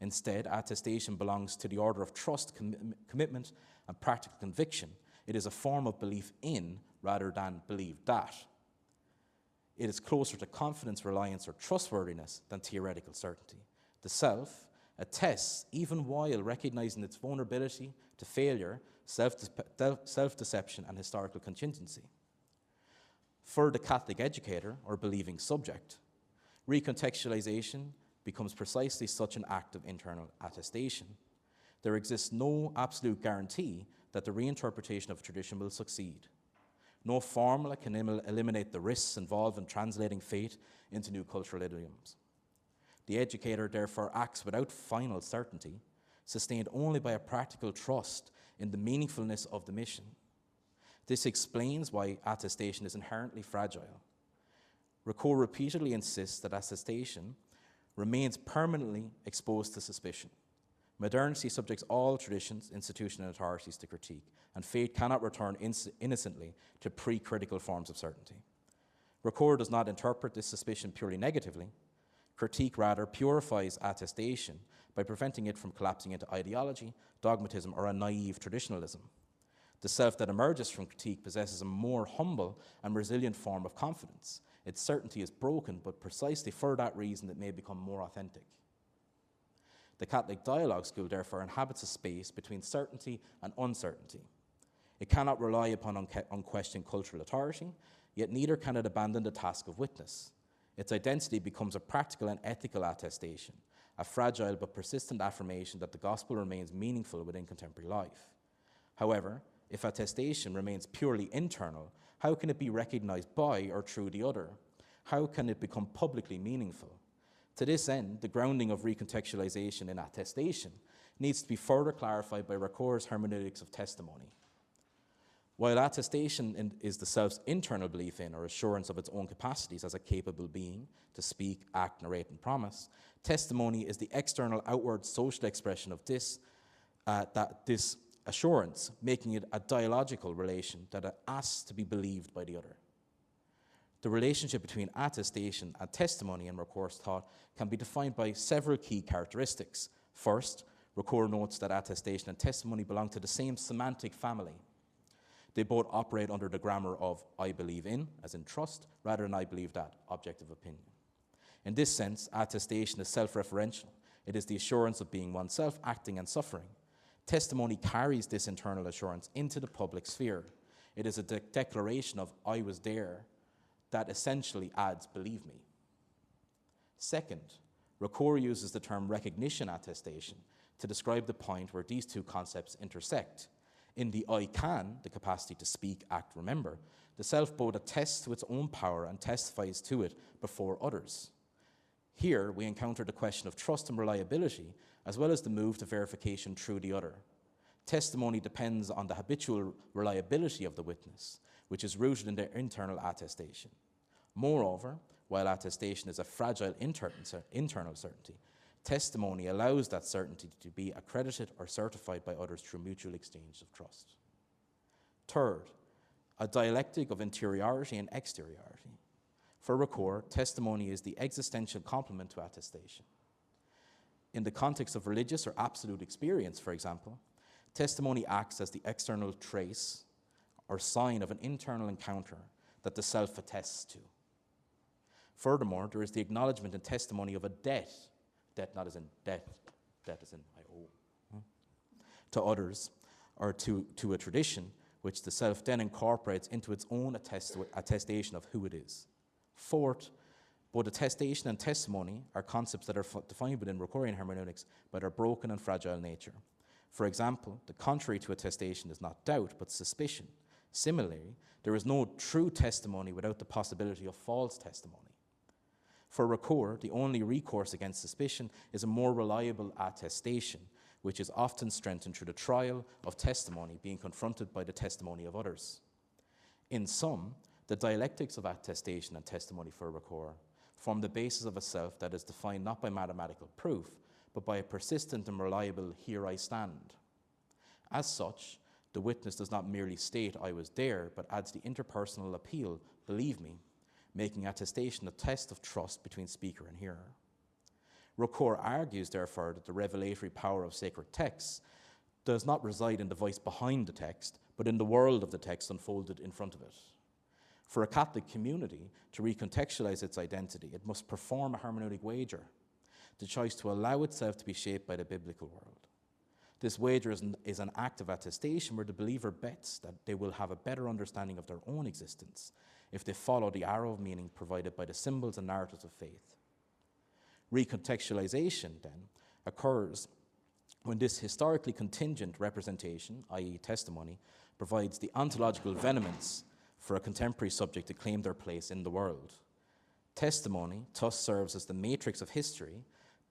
Instead, attestation belongs to the order of trust, commitment, and practical conviction. It is a form of belief in rather than believe that. It is closer to confidence, reliance, or trustworthiness than theoretical certainty. The self attests even while recognizing its vulnerability to failure, self-deception, and historical contingency. For the Catholic educator or believing subject, recontextualization becomes precisely such an act of internal attestation. There exists no absolute guarantee that the reinterpretation of tradition will succeed. No formula can eliminate the risks involved in translating faith into new cultural idioms. The educator therefore acts without final certainty, sustained only by a practical trust in the meaningfulness of the mission. This explains why attestation is inherently fragile. Recour repeatedly insists that attestation remains permanently exposed to suspicion. Modernity subjects all traditions, institutions, and authorities to critique, and faith cannot return innocently to pre-critical forms of certainty. Recour does not interpret this suspicion purely negatively. Critique rather purifies attestation by preventing it from collapsing into ideology, dogmatism, or a naive traditionalism. The self that emerges from critique possesses a more humble and resilient form of confidence. Its certainty is broken, but precisely for that reason it may become more authentic. The Catholic Dialogue School therefore inhabits a space between certainty and uncertainty. It cannot rely upon unquestioned cultural authority, yet neither can it abandon the task of witness. Its identity becomes a practical and ethical attestation, a fragile but persistent affirmation that the gospel remains meaningful within contemporary life. However, if attestation remains purely internal, how can it be recognized by or through the other? How can it become publicly meaningful? To this end, the grounding of recontextualization in attestation needs to be further clarified by Recour's hermeneutics of testimony. While attestation is the self's internal belief in or assurance of its own capacities as a capable being to speak, act, narrate, and promise, testimony is the external, outward, social expression of this assurance, making it a dialogical relation that asks to be believed by the other. The relationship between attestation and testimony in Recour's thought can be defined by several key characteristics. First, Recour notes that attestation and testimony belong to the same semantic family. They both operate under the grammar of I believe in, as in trust, rather than I believe that, objective opinion. In this sense, attestation is self-referential. It is the assurance of being oneself, acting and suffering. Testimony carries this internal assurance into the public sphere. It is a declaration of I was there that essentially adds believe me. Second, Recour uses the term recognition attestation to describe the point where these two concepts intersect. In the I can, the capacity to speak, act, remember, the self both attests to its own power and testifies to it before others. Here, we encounter the question of trust and reliability, as well as the move to verification through the other. Testimony depends on the habitual reliability of the witness, which is rooted in their internal attestation. Moreover, while attestation is a fragile internal certainty, testimony allows that certainty to be accredited or certified by others through mutual exchange of trust. Third, a dialectic of interiority and exteriority. For Recour, testimony is the existential complement to attestation. In the context of religious or absolute experience, for example, testimony acts as the external trace or sign of an internal encounter that the self attests to. Furthermore, there is the acknowledgement and testimony of a debt not as in debt as in I owe, to others or to a tradition, which the self then incorporates into its own attestation of who it is. Fourth, both attestation and testimony are concepts that are defined within Recourian hermeneutics by their broken and fragile nature. For example, the contrary to attestation is not doubt, but suspicion. Similarly, there is no true testimony without the possibility of false testimony. For Recour, the only recourse against suspicion is a more reliable attestation, which is often strengthened through the trial of testimony being confronted by the testimony of others. In sum, the dialectics of attestation and testimony for Recour form the basis of a self that is defined not by mathematical proof, but by a persistent and reliable here I stand. As such, the witness does not merely state I was there, but adds the interpersonal appeal, believe me, making attestation a test of trust between speaker and hearer. Recour argues, therefore, that the revelatory power of sacred texts does not reside in the voice behind the text, but in the world of the text unfolded in front of it. For a Catholic community to recontextualize its identity, it must perform a hermeneutic wager, the choice to allow itself to be shaped by the biblical world. This wager is an act of attestation where the believer bets that they will have a better understanding of their own existence if they follow the arrow of meaning provided by the symbols and narratives of faith. Recontextualization, then, occurs when this historically contingent representation, i.e. testimony, provides the ontological vehemence for a contemporary subject to claim their place in the world. Testimony thus serves as the matrix of history,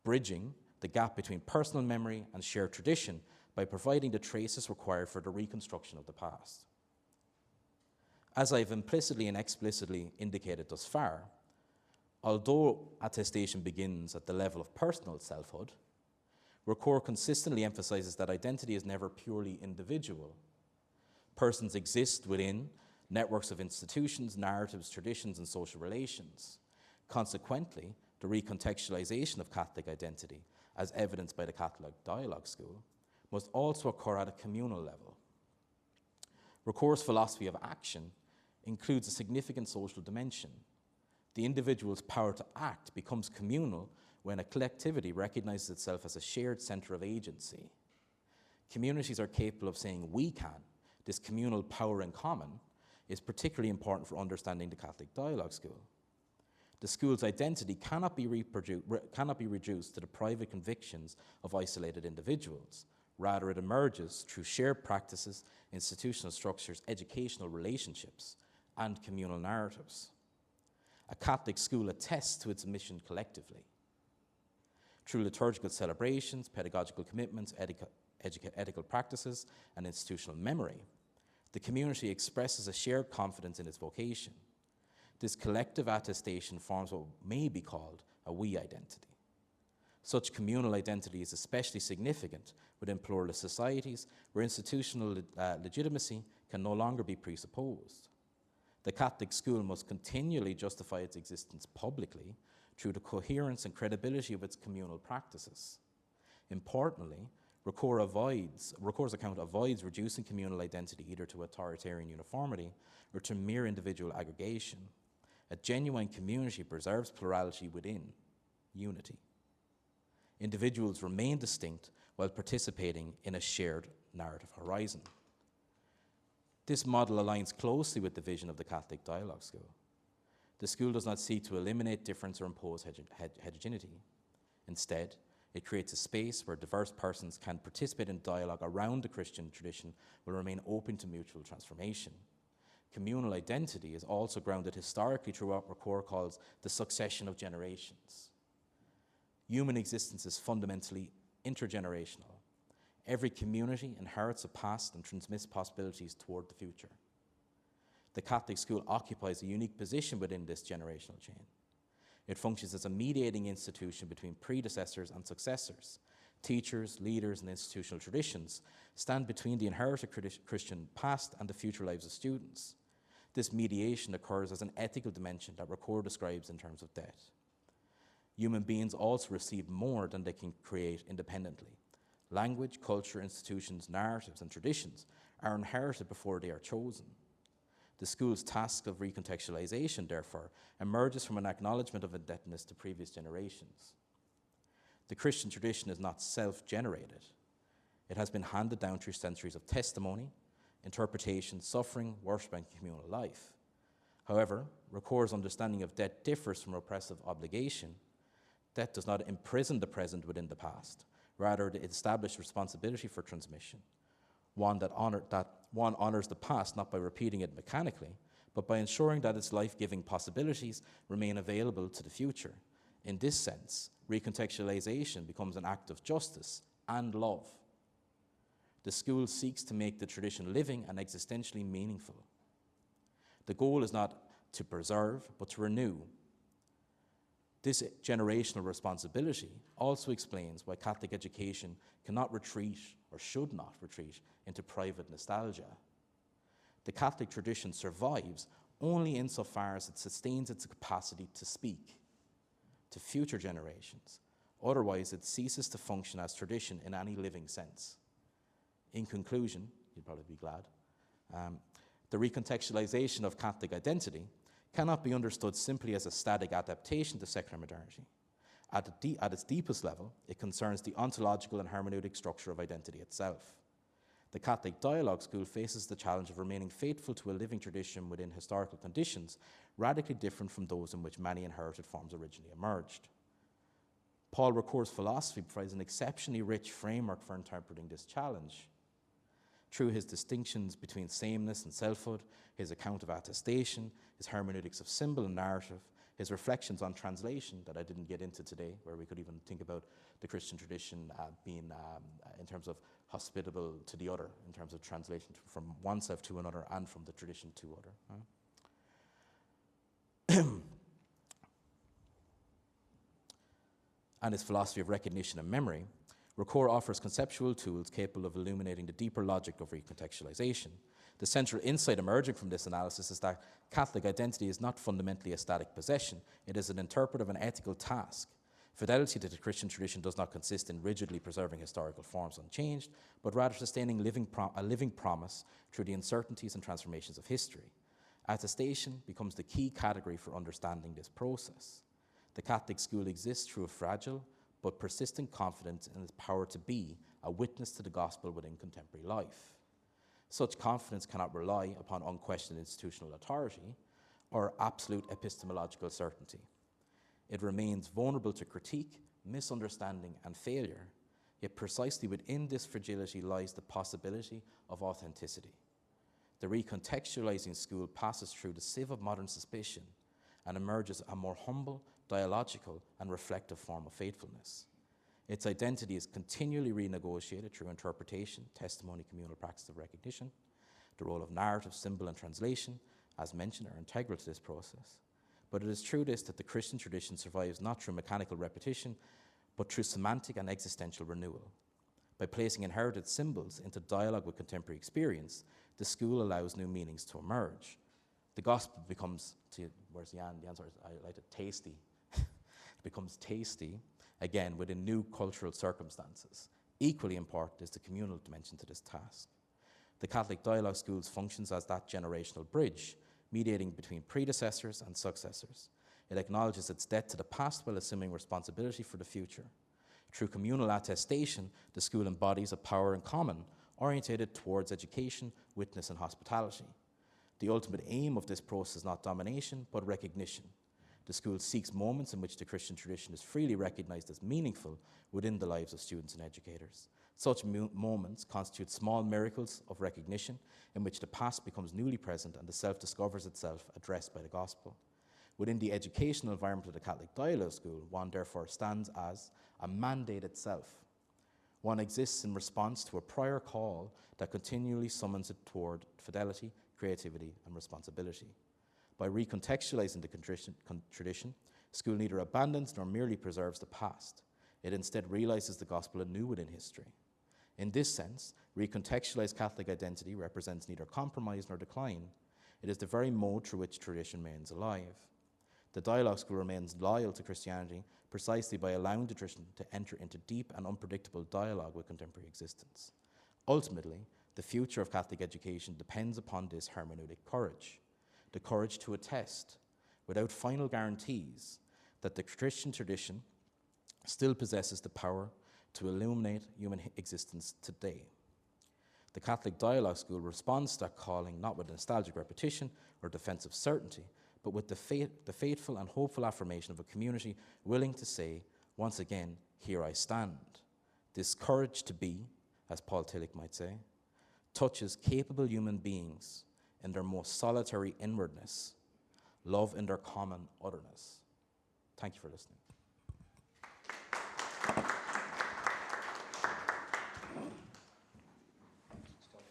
bridging the gap between personal memory and shared tradition by providing the traces required for the reconstruction of the past. As I've implicitly and explicitly indicated thus far, although attestation begins at the level of personal selfhood, Recour consistently emphasizes that identity is never purely individual. Persons exist within networks of institutions, narratives, traditions, and social relations. Consequently, the recontextualization of Catholic identity, as evidenced by the Catholic Dialogue School, must also occur at a communal level. Recour's philosophy of action includes a significant social dimension. The individual's power to act becomes communal when a collectivity recognizes itself as a shared center of agency. Communities are capable of saying, "we can." This communal power in common is particularly important for understanding the Catholic Dialogue School. The school's identity cannot be reduced to the private convictions of isolated individuals. Rather, it emerges through shared practices, institutional structures, educational relationships, and communal narratives. A Catholic school attests to its mission collectively. Through liturgical celebrations, pedagogical commitments, ethical practices, and institutional memory, the community expresses a shared confidence in its vocation. This collective attestation forms what may be called a we identity. Such communal identity is especially significant within pluralist societies where institutional legitimacy can no longer be presupposed. The Catholic school must continually justify its existence publicly through the coherence and credibility of its communal practices. Importantly, Recour's account avoids reducing communal identity either to authoritarian uniformity or to mere individual aggregation. A genuine community preserves plurality within unity. Individuals remain distinct while participating in a shared narrative horizon. This model aligns closely with the vision of the Catholic Dialogue School. The school does not seek to eliminate difference or impose heterogeneity. Instead, it creates a space where diverse persons can participate in dialogue around the Christian tradition will remain open to mutual transformation. Communal identity is also grounded historically through what Recour calls the succession of generations. Human existence is fundamentally intergenerational. Every community inherits a past and transmits possibilities toward the future. The Catholic school occupies a unique position within this generational chain. It functions as a mediating institution between predecessors and successors. Teachers, leaders, and institutional traditions stand between the inherited Christian past and the future lives of students. This mediation occurs as an ethical dimension that Recour describes in terms of debt. Human beings also receive more than they can create independently. Language, culture, institutions, narratives, and traditions are inherited before they are chosen. The school's task of recontextualization, therefore, emerges from an acknowledgement of indebtedness to previous generations. The Christian tradition is not self-generated. It has been handed down through centuries of testimony, interpretation, suffering, worship, and communal life. However, Recour's understanding of debt differs from oppressive obligation. Debt does not imprison the present within the past. Rather, it establishes responsibility for transmission, one honors the past not by repeating it mechanically, but by ensuring that its life-giving possibilities remain available to the future. In this sense, recontextualization becomes an act of justice and love. The school seeks to make the tradition living and existentially meaningful. The goal is not to preserve, but to renew. This generational responsibility also explains why Catholic education cannot retreat or should not retreat into private nostalgia. The Catholic tradition survives only insofar as it sustains its capacity to speak to future generations, Otherwise, it ceases to function as tradition in any living sense. In conclusion, you'd probably be glad, the recontextualization of Catholic identity cannot be understood simply as a static adaptation to secular modernity. At its deepest level, it concerns the ontological and hermeneutic structure of identity itself. The Catholic Dialogue School faces the challenge of remaining faithful to a living tradition within historical conditions radically different from those in which many inherited forms originally emerged. Paul Ricoeur's philosophy provides an exceptionally rich framework for interpreting this challenge. Through his distinctions between sameness and selfhood, his account of attestation, his hermeneutics of symbol and narrative, his reflections on translation that I didn't get into today, where we could even think about the Christian tradition being, in terms of hospitable to the other, in terms of translation from oneself to another and from the tradition to other. And his philosophy of recognition and memory, Ricoeur offers conceptual tools capable of illuminating the deeper logic of recontextualization. The central insight emerging from this analysis is that Catholic identity is not fundamentally a static possession. It is an interpretive and ethical task. Fidelity to the Christian tradition does not consist in rigidly preserving historical forms unchanged, but rather sustaining a living promise through the uncertainties and transformations of history. Attestation becomes the key category for understanding this process. The Catholic school exists through a fragile but persistent confidence in its power to be a witness to the gospel within contemporary life. Such confidence cannot rely upon unquestioned institutional authority or absolute epistemological certainty. It remains vulnerable to critique, misunderstanding, and failure, yet precisely within this fragility lies the possibility of authenticity. The recontextualizing school passes through the sieve of modern suspicion and emerges a more humble, dialogical, and reflective form of faithfulness. Its identity is continually renegotiated through interpretation, testimony, communal practice of recognition. The role of narrative, symbol, and translation, as mentioned, are integral to this process. But it is through this that the Christian tradition survives not through mechanical repetition, but through semantic and existential renewal. By placing inherited symbols into dialogue with contemporary experience, the school allows new meanings to emerge. The gospel becomes, where's the answer is, I like it, tasty. It becomes tasty, again, within new cultural circumstances. Equally important is the communal dimension to this task. The Catholic Dialogue Schools functions as that generational bridge, mediating between predecessors and successors. It acknowledges its debt to the past while assuming responsibility for the future. Through communal attestation, the school embodies a power in common, orientated towards education, witness, and hospitality. The ultimate aim of this process is not domination, but recognition. The school seeks moments in which the Christian tradition is freely recognized as meaningful within the lives of students and educators. Such moments constitute small miracles of recognition in which the past becomes newly present and the self discovers itself addressed by the gospel. Within the educational environment of the Catholic Dialogue School, one therefore stands as a mandate itself. One exists in response to a prior call that continually summons it toward fidelity, creativity, and responsibility. By recontextualizing the tradition, school neither abandons nor merely preserves the past. It instead realizes the gospel anew within history. In this sense, recontextualized Catholic identity represents neither compromise nor decline. It is the very mode through which tradition remains alive. The Dialogue School remains loyal to Christianity precisely by allowing the tradition to enter into deep and unpredictable dialogue with contemporary existence. Ultimately, the future of Catholic education depends upon this hermeneutic courage, the courage to attest, without final guarantees, that the Christian tradition still possesses the power to illuminate human existence today. The Catholic Dialogue School responds to that calling not with nostalgic repetition or defensive certainty, but with the faithful and hopeful affirmation of a community willing to say, once again, here I stand. This courage to be, as Paul Tillich might say, touches capable human beings in their most solitary inwardness, love in their common otherness. Thank you for listening.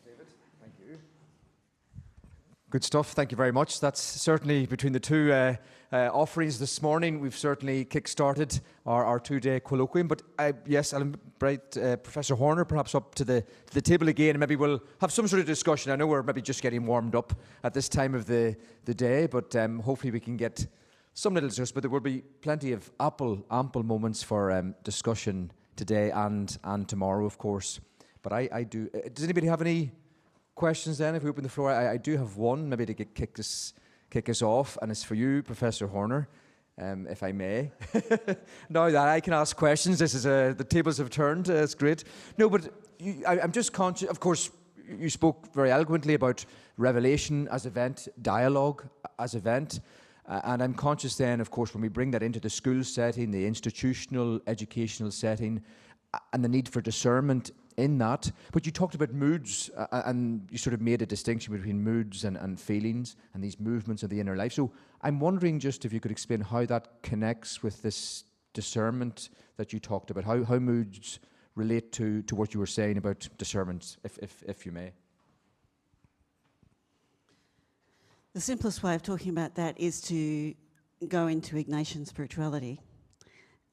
David, thank you. Good stuff, thank you very much. That's certainly between the two offerings this morning, we've certainly kick-started our two-day colloquium. But yes, I'll invite Professor Horner perhaps up to the table again, and maybe we'll have some sort of discussion. I know we're maybe just getting warmed up at this time of the day, but hopefully we can get some little discussion, but there will be plenty of ample moments for discussion today and tomorrow, of course. But I do. Does anybody have any questions then? If we open the floor, I do have one, maybe to kick us off, and it's for you, Professor Horner, if I may. Now that I can ask questions, this is the tables have turned. It's great. No, but I'm just conscious. Of course, you spoke very eloquently about revelation as event, dialogue as event. And I'm conscious then, of course, when we bring that into the school setting, the institutional, educational setting, and the need for discernment in that. But you talked about moods, and you sort of made a distinction between moods and feelings and these movements of the inner life. So I'm wondering just if you could explain how that connects with this discernment that you talked about, how moods relate to what you were saying about discernment, if you may. The simplest way of talking about that is to go into Ignatian spirituality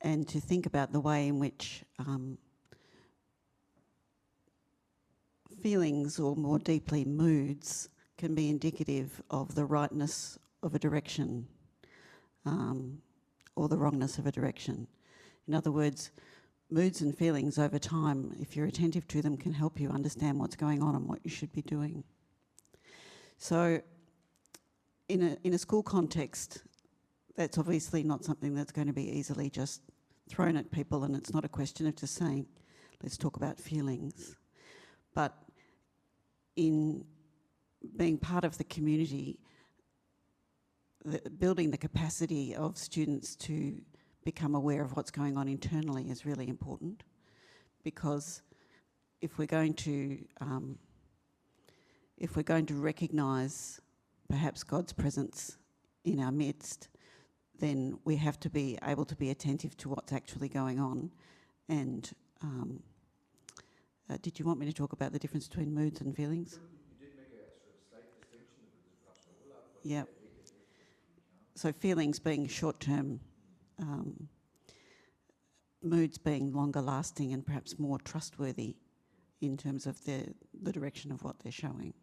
and to think about the way in which feelings, or more deeply moods, can be indicative of the rightness of a direction or the wrongness of a direction. In other words, moods and feelings over time, if you're attentive to them, can help you understand what's going on and what you should be doing. So in a school context, that's obviously not something that's going to be easily just thrown at people, and it's not a question of just saying, let's talk about feelings. But in being part of the community, building the capacity of students to become aware of what's going on internally is really important, because if we're going to recognise perhaps God's presence in our midst, then we have to be able to be attentive to what's actually going on. And did you want me to talk about the difference between moods and feelings? You did make a sort of slight distinction, but there's perhaps an overlap. Yeah. So feelings being short-term, moods being longer lasting and perhaps more trustworthy in terms of the direction of what they're showing.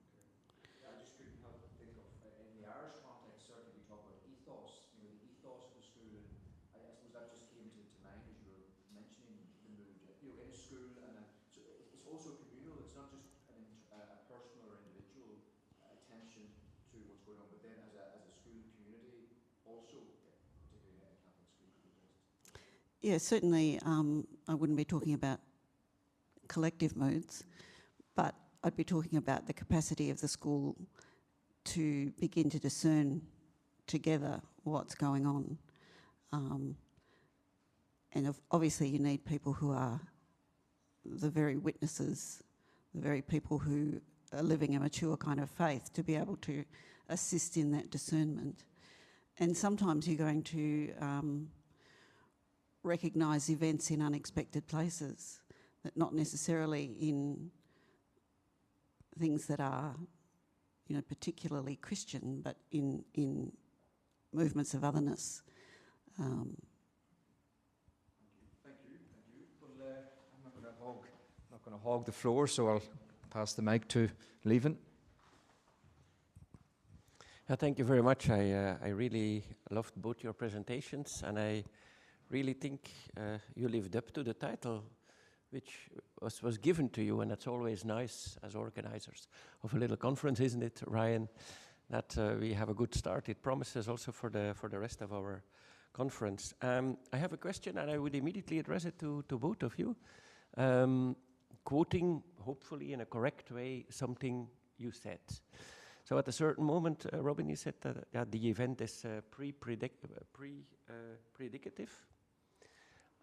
I just couldn't help but think of, in the Irish context, certainly we talk about ethos, the ethos of the school, and I suppose that just came to mind as you were mentioning the mood, in a school, and so it's also communal. It's not just a personal or individual attention to what's going on, but then as a school community also, particularly in a Catholic school context. Yeah, certainly I wouldn't be talking about collective moods, but I'd be talking about the capacity of the school to begin to discern together what's going on. And obviously you need people who are the very witnesses, the very people who are living a mature kind of faith to be able to assist in that discernment. And sometimes you're going to recognise events in unexpected places, that not necessarily in things that are, particularly Christian, but in movements of otherness. Thank you. Well, I'm not going to hog the floor, so I'll pass the mic to Leuven. Thank you very much. I really loved both your presentations, and I really think you lived up to the title which was given to you, and that's always nice as organizers of a little conference, isn't it, Ryan, that we have a good start. It promises also for the rest of our conference. I have a question, and I would immediately address it to both of you, quoting, hopefully in a correct way, something you said. So at a certain moment, Robyn, you said that the event is predicative.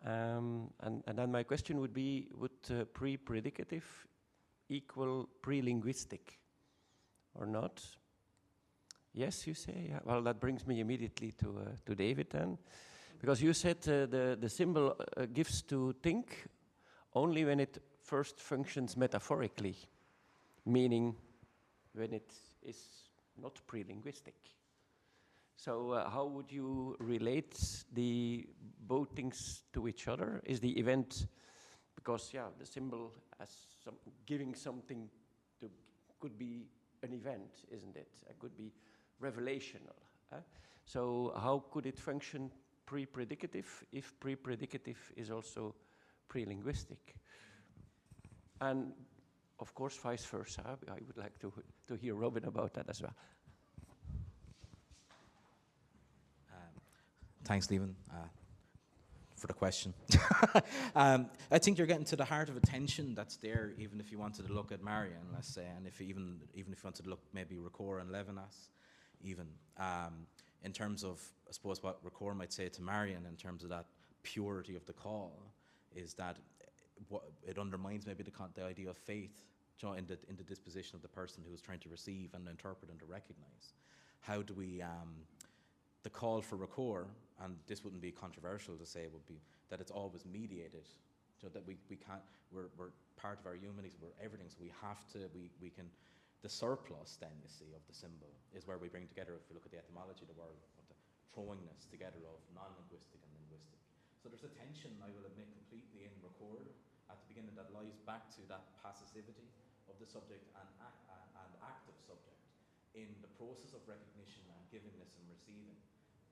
And then my question would be, would pre-predicative equal pre-linguistic or not? Yes, you say? Yeah. Well, that brings me immediately to David then. Because you said the symbol gives to think only when it first functions metaphorically, meaning when it is not pre-linguistic. So how would you relate the both things to each other? Is the event, because the symbol as giving something to could be an event, isn't it? It could be revelational. So how could it function pre-predicative if pre-predicative is also pre-linguistic? And of course, vice versa. I would like to hear Robyn about that as well. Thanks, Leuven, for the question. I think you're getting to the heart of a tension that's there, even if you wanted to look at Marian, let's say, and if you even if you wanted to look maybe Recour and Levinas, even in terms of, I suppose, what Recour might say to Marian in terms of that purity of the call, is that it undermines maybe the idea of faith, you know, in the disposition of the person who is trying to receive and interpret and to recognize. How do we the call for Recour, and this wouldn't be controversial to say, would be that it's always mediated, so that we can't, we're part of our humanities, we're everything, so we have to, we can, the surplus then, you see, of the symbol is where we bring together, if we look at the etymology of the word, the throwingness together of non-linguistic and linguistic. So there's a tension, I will admit, completely in Recour at the beginning that lies back to that passivity of the subject and active subject in the process of recognition and givingness and receiving.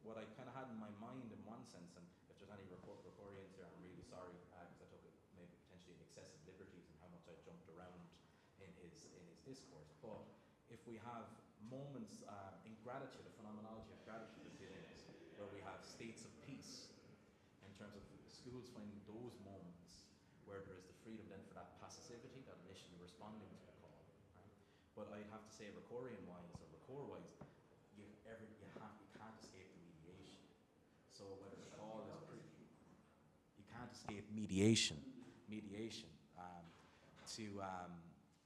What I kind of had in my mind in one sense, and if there's any Recourians here, I'm really sorry, because I took maybe potentially excessive liberties in how much I jumped around in his discourse. But if we have moments in gratitude, a phenomenology of gratitude is hitting us, where we have states of peace, in terms of schools finding those moments where there is the freedom then for that passivity, that initially responding to the call. Right? But I'd have to say, Recourian-wise or Recour-wise, you can't escape the mediation. So whether the call is you can't escape mediation.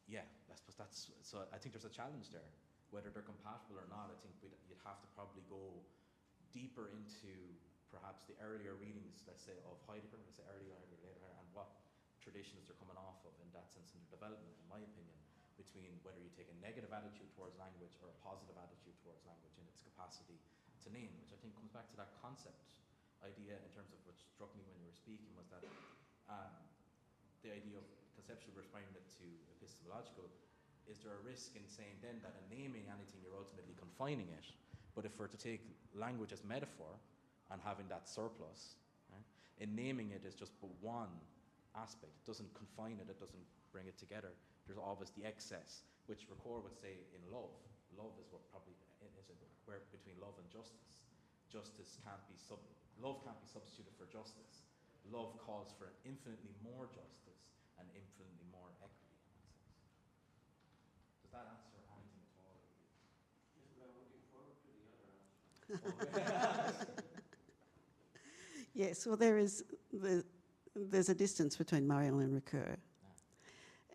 Yeah, I suppose that's, so I think there's a challenge there. Whether they're compatible or not, I think you'd have to probably go deeper into perhaps the earlier readings, let's say, of Heidegger, let's say earlier, later, and what traditions they're coming off of in that sense in their development, in my opinion, between whether you take a negative attitude towards language or a positive attitude towards language in its capacity to name, which I think comes back to that concept idea in terms of what struck me when you were speaking, was that the idea of conceptual responding it to epistemological, is there a risk in saying then that in naming anything you're ultimately confining it, but if we're to take language as metaphor and having that surplus, right, in naming it as just but one aspect, it doesn't confine it, it doesn't bring it together, there's always the excess, which Recour would say in love. Love is what probably is where between love and justice. Love can't be substituted for justice. Love calls for infinitely more justice and infinitely more equity in that sense. Does that answer anything at all? Yes, but I'm looking forward to the other answer. Yes, well, there's a distance between Marian and Recour.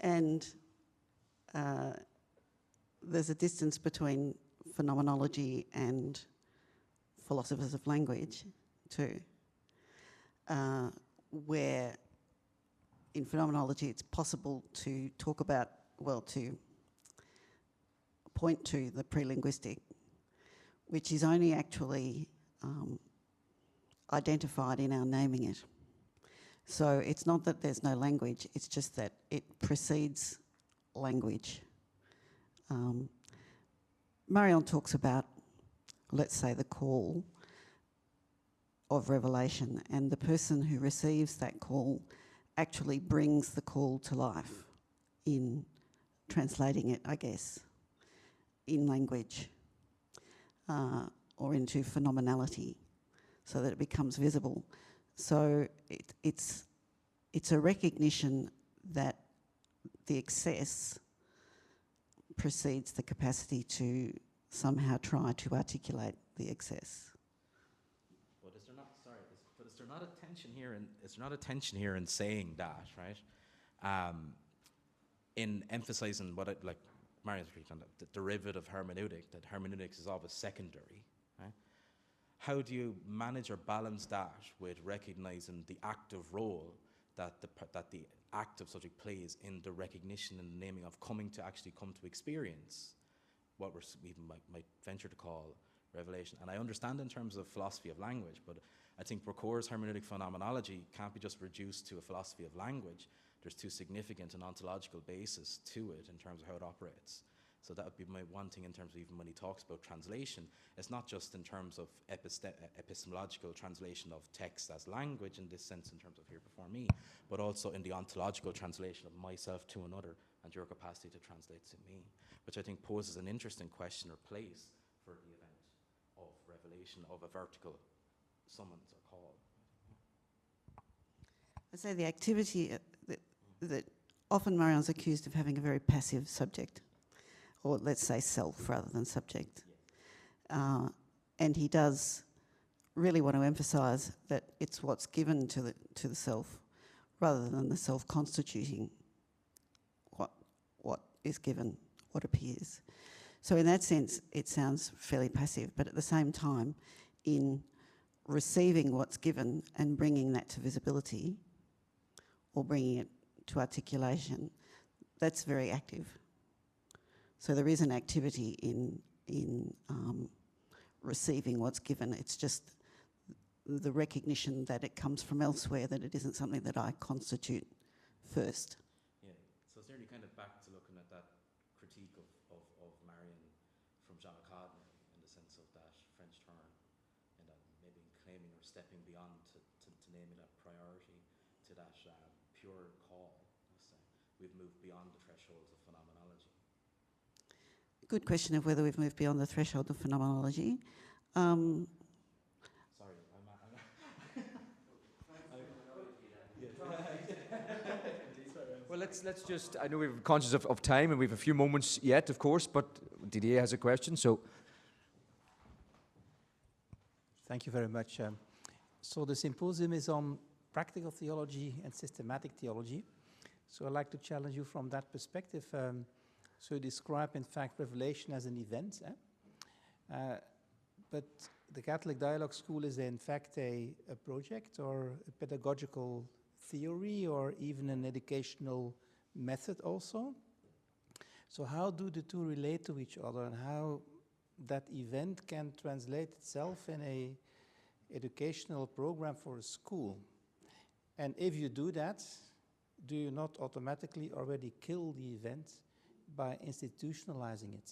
And there's a distance between phenomenology and philosophers of language too, where in phenomenology it's possible to talk about, well, to point to the pre-linguistic, which is only actually identified in our naming it. So it's not that there's no language, it's just that it precedes language. Marian talks about, let's say, the call of revelation, and the person who receives that call actually brings the call to life in translating it, I guess, in language or into phenomenality so that it becomes visible. So it's a recognition that the excess precedes the capacity to somehow try to articulate the excess. But is there not? Sorry, is there not a tension here? Is there not a tension here in saying that, right? In emphasising what like Marian's on the derivative hermeneutic, that hermeneutics is always secondary. Right? How do you manage or balance that with recognising the active role that the active subject plays in the recognition and the naming of coming to experience what we even might venture to call revelation? And I understand in terms of philosophy of language, but I think Recour's hermeneutic phenomenology can't be just reduced to a philosophy of language. There's too significant an ontological basis to it in terms of how it operates. So that would be my one thing in terms of even when he talks about translation. It's not just in terms of epistemological translation of text as language in this sense in terms of here before me, but also in the ontological translation of myself to another and your capacity to translate to me, which I think poses an interesting question or place for the event of revelation of a vertical summons or call. I say the activity that often Marion's accused of having a very passive subject, or let's say self rather than subject. And he does really want to emphasise that it's what's given to the self rather than the self constituting what is given, what appears. So in that sense, it sounds fairly passive, but at the same time, in receiving what's given and bringing that to visibility, or bringing it to articulation, that's very active. So there is an activity in receiving what's given. It's just the recognition that it comes from elsewhere, that it isn't something that I constitute first. Yeah, so it's nearly kind of back to looking at that critique of Marion from Jacques Cadner in the sense of that French term, and that maybe claiming or stepping beyond to naming that priority to that pure call. We've moved beyond the thresholds of phenomenology. Good question of whether we've moved beyond the threshold of phenomenology. Sorry, Well, let's just, I know we're conscious of time and we have a few moments yet, of course, but Didier has a question, so. Thank you very much. So the symposium is on practical theology and systematic theology. So I'd like to challenge you from that perspective. So you describe, in fact, revelation as an event. But the Catholic Dialogue School is, in fact, a project or a pedagogical theory or even an educational method also. So how do the two relate to each other, and how that event can translate itself in a educational program for a school? And if you do that, do you not automatically already kill the event by institutionalizing it?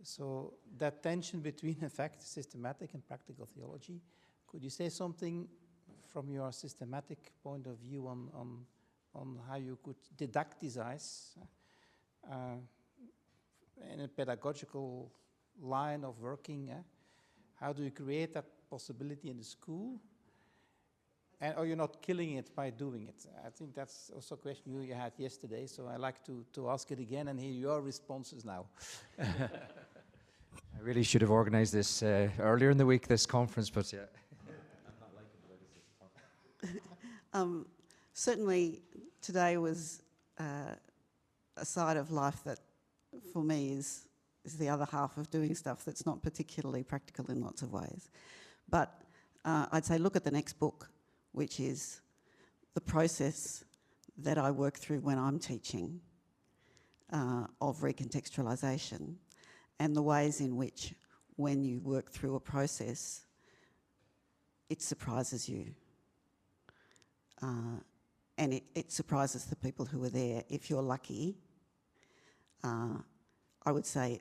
So that tension between, in fact, systematic and practical theology, could you say something from your systematic point of view on how you could didacticize in a pedagogical line of working? How do you create that possibility in the school? And are you not killing it by doing it? I think that's also a question you had yesterday, so I'd like to ask it again and hear your responses now. I really should have organized this earlier in the week, this conference, but yeah. I'm not liking the way this is. Certainly today was a side of life that for me is the other half of doing stuff that's not particularly practical in lots of ways. But I'd say look at the next book, which is the process that I work through when I'm teaching of recontextualisation, and the ways in which when you work through a process, it surprises you. And it surprises the people who are there. If you're lucky, I would say,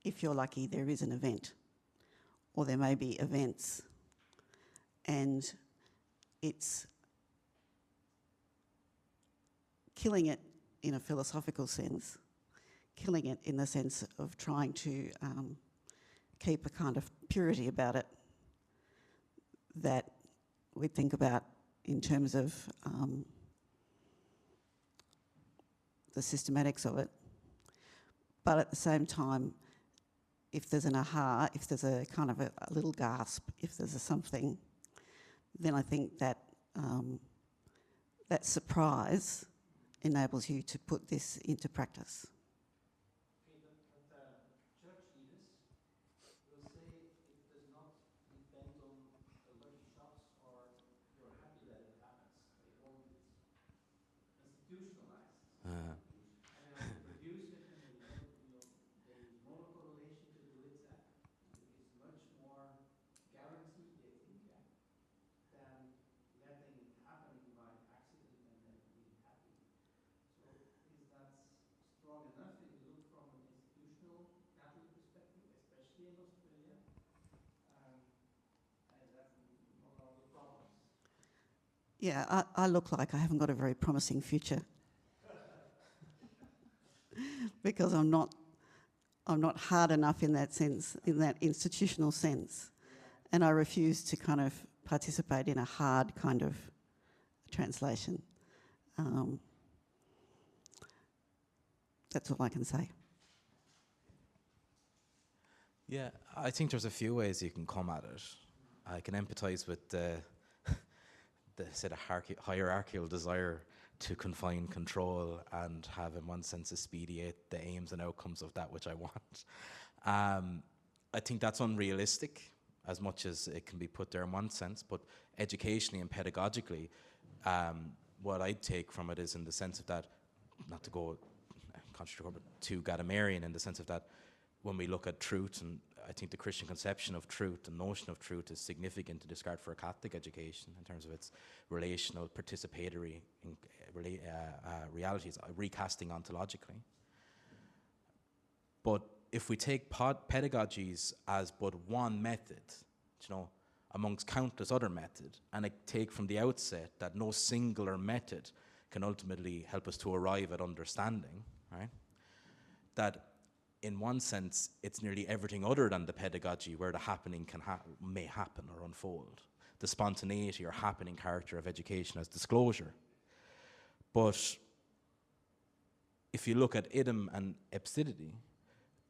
if you're lucky, there is an event, or there may be events, and it's killing it in a philosophical sense, killing it in the sense of trying to keep a kind of purity about it that we think about in terms of the systematics of it. But at the same time, if there's an aha, if there's a kind of a little gasp, if there's a something, then I think that that surprise enables you to put this into practice. Church leaders will say it does not depend on the lucky shots or you're happy that it happens. They want it institutionalized. And they have to produce it, and they monocorrelation to do it. It's much more guaranteed, they think, than letting it happen by accident and then being happy. So is that Yeah, I look like I haven't got a very promising future because I'm not hard enough in that sense, in that institutional sense, and I refuse to kind of participate in a hard kind of translation. That's all I can say. Yeah, I think there's a few ways you can come at it. I can empathise with the sort of hierarchical desire to confine control and have, in one sense, expedite the aims and outcomes of that which I want. I think that's unrealistic, as much as it can be put there in one sense, but educationally and pedagogically, what I take from it is in the sense of that, not to go too Gadamerian, in the sense of that when we look at truth, and I think the Christian conception of truth, the notion of truth, is significant to discard for a Catholic education in terms of its relational, participatory realities, recasting ontologically. But if we take pedagogies as but one method, you know, amongst countless other methods, and I take from the outset that no singular method can ultimately help us to arrive at understanding, right? That in one sense, it's nearly everything other than the pedagogy where the happening may happen or unfold. The spontaneity or happening character of education as disclosure. But if you look at idem and ipsidity,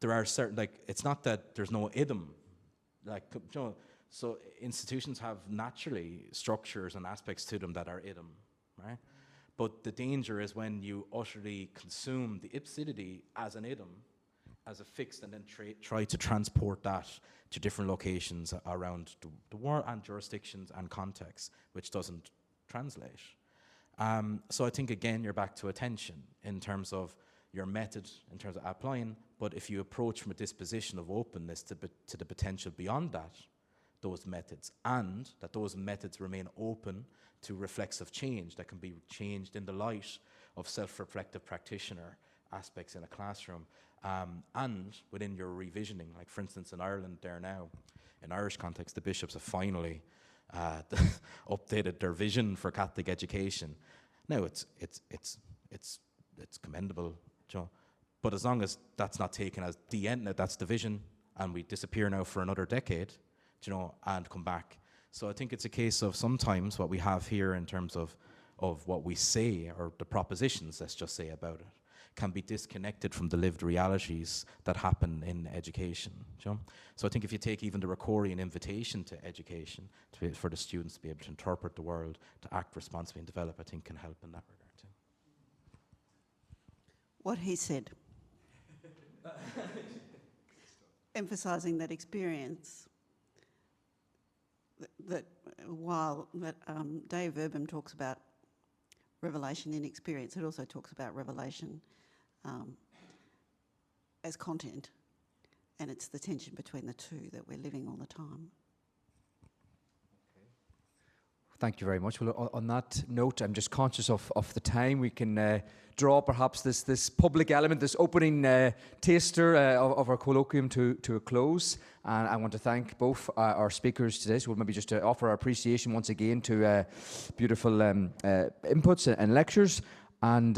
there are certain, like, it's not that there's no idem, like, you know, so institutions have naturally structures and aspects to them that are idem, right? But the danger is when you utterly consume the ipsidity as an idem, as a fixed, and then try to transport that to different locations around the world and jurisdictions and contexts, which doesn't translate. So I think, again, you're back to attention in terms of your method, in terms of applying, but if you approach from a disposition of openness to the potential beyond that, those methods, and that those methods remain open to reflexive change that can be changed in the light of self-reflective practitioner aspects in a classroom, and within your revisioning. Like, for instance, in Ireland there now, in Irish context, the bishops have finally updated their vision for Catholic education. Now it's commendable, you know, but as long as that's not taken as the end, that's the vision, and we disappear now for another decade, you know, and come back. So I think it's a case of sometimes what we have here in terms of what we say, or the propositions, let's just say, about it, can be disconnected from the lived realities that happen in education. You know? So I think if you take even the Ricorian invitation to education, for the students to be able to interpret the world, to act responsibly and develop, I think can help in that regard too. What he said. Emphasising that experience, that while Dave Verbum talks about revelation in experience, it also talks about revelation as content, and it's the tension between the two that we're living all the time. Thank you very much. Well, on that note, I'm just conscious of the time. We can draw perhaps this public element, this opening taster of our colloquium to a close. And I want to thank both our speakers today. So we'll maybe just offer our appreciation once again to beautiful inputs and lectures. And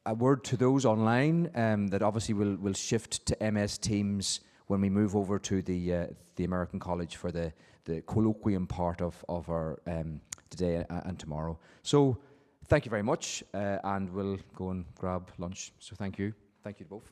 a word to those online that obviously will shift to MS Teams when we move over to the American College for the colloquium part of our today and tomorrow. So thank you very much, and we'll go and grab lunch. So thank you to both.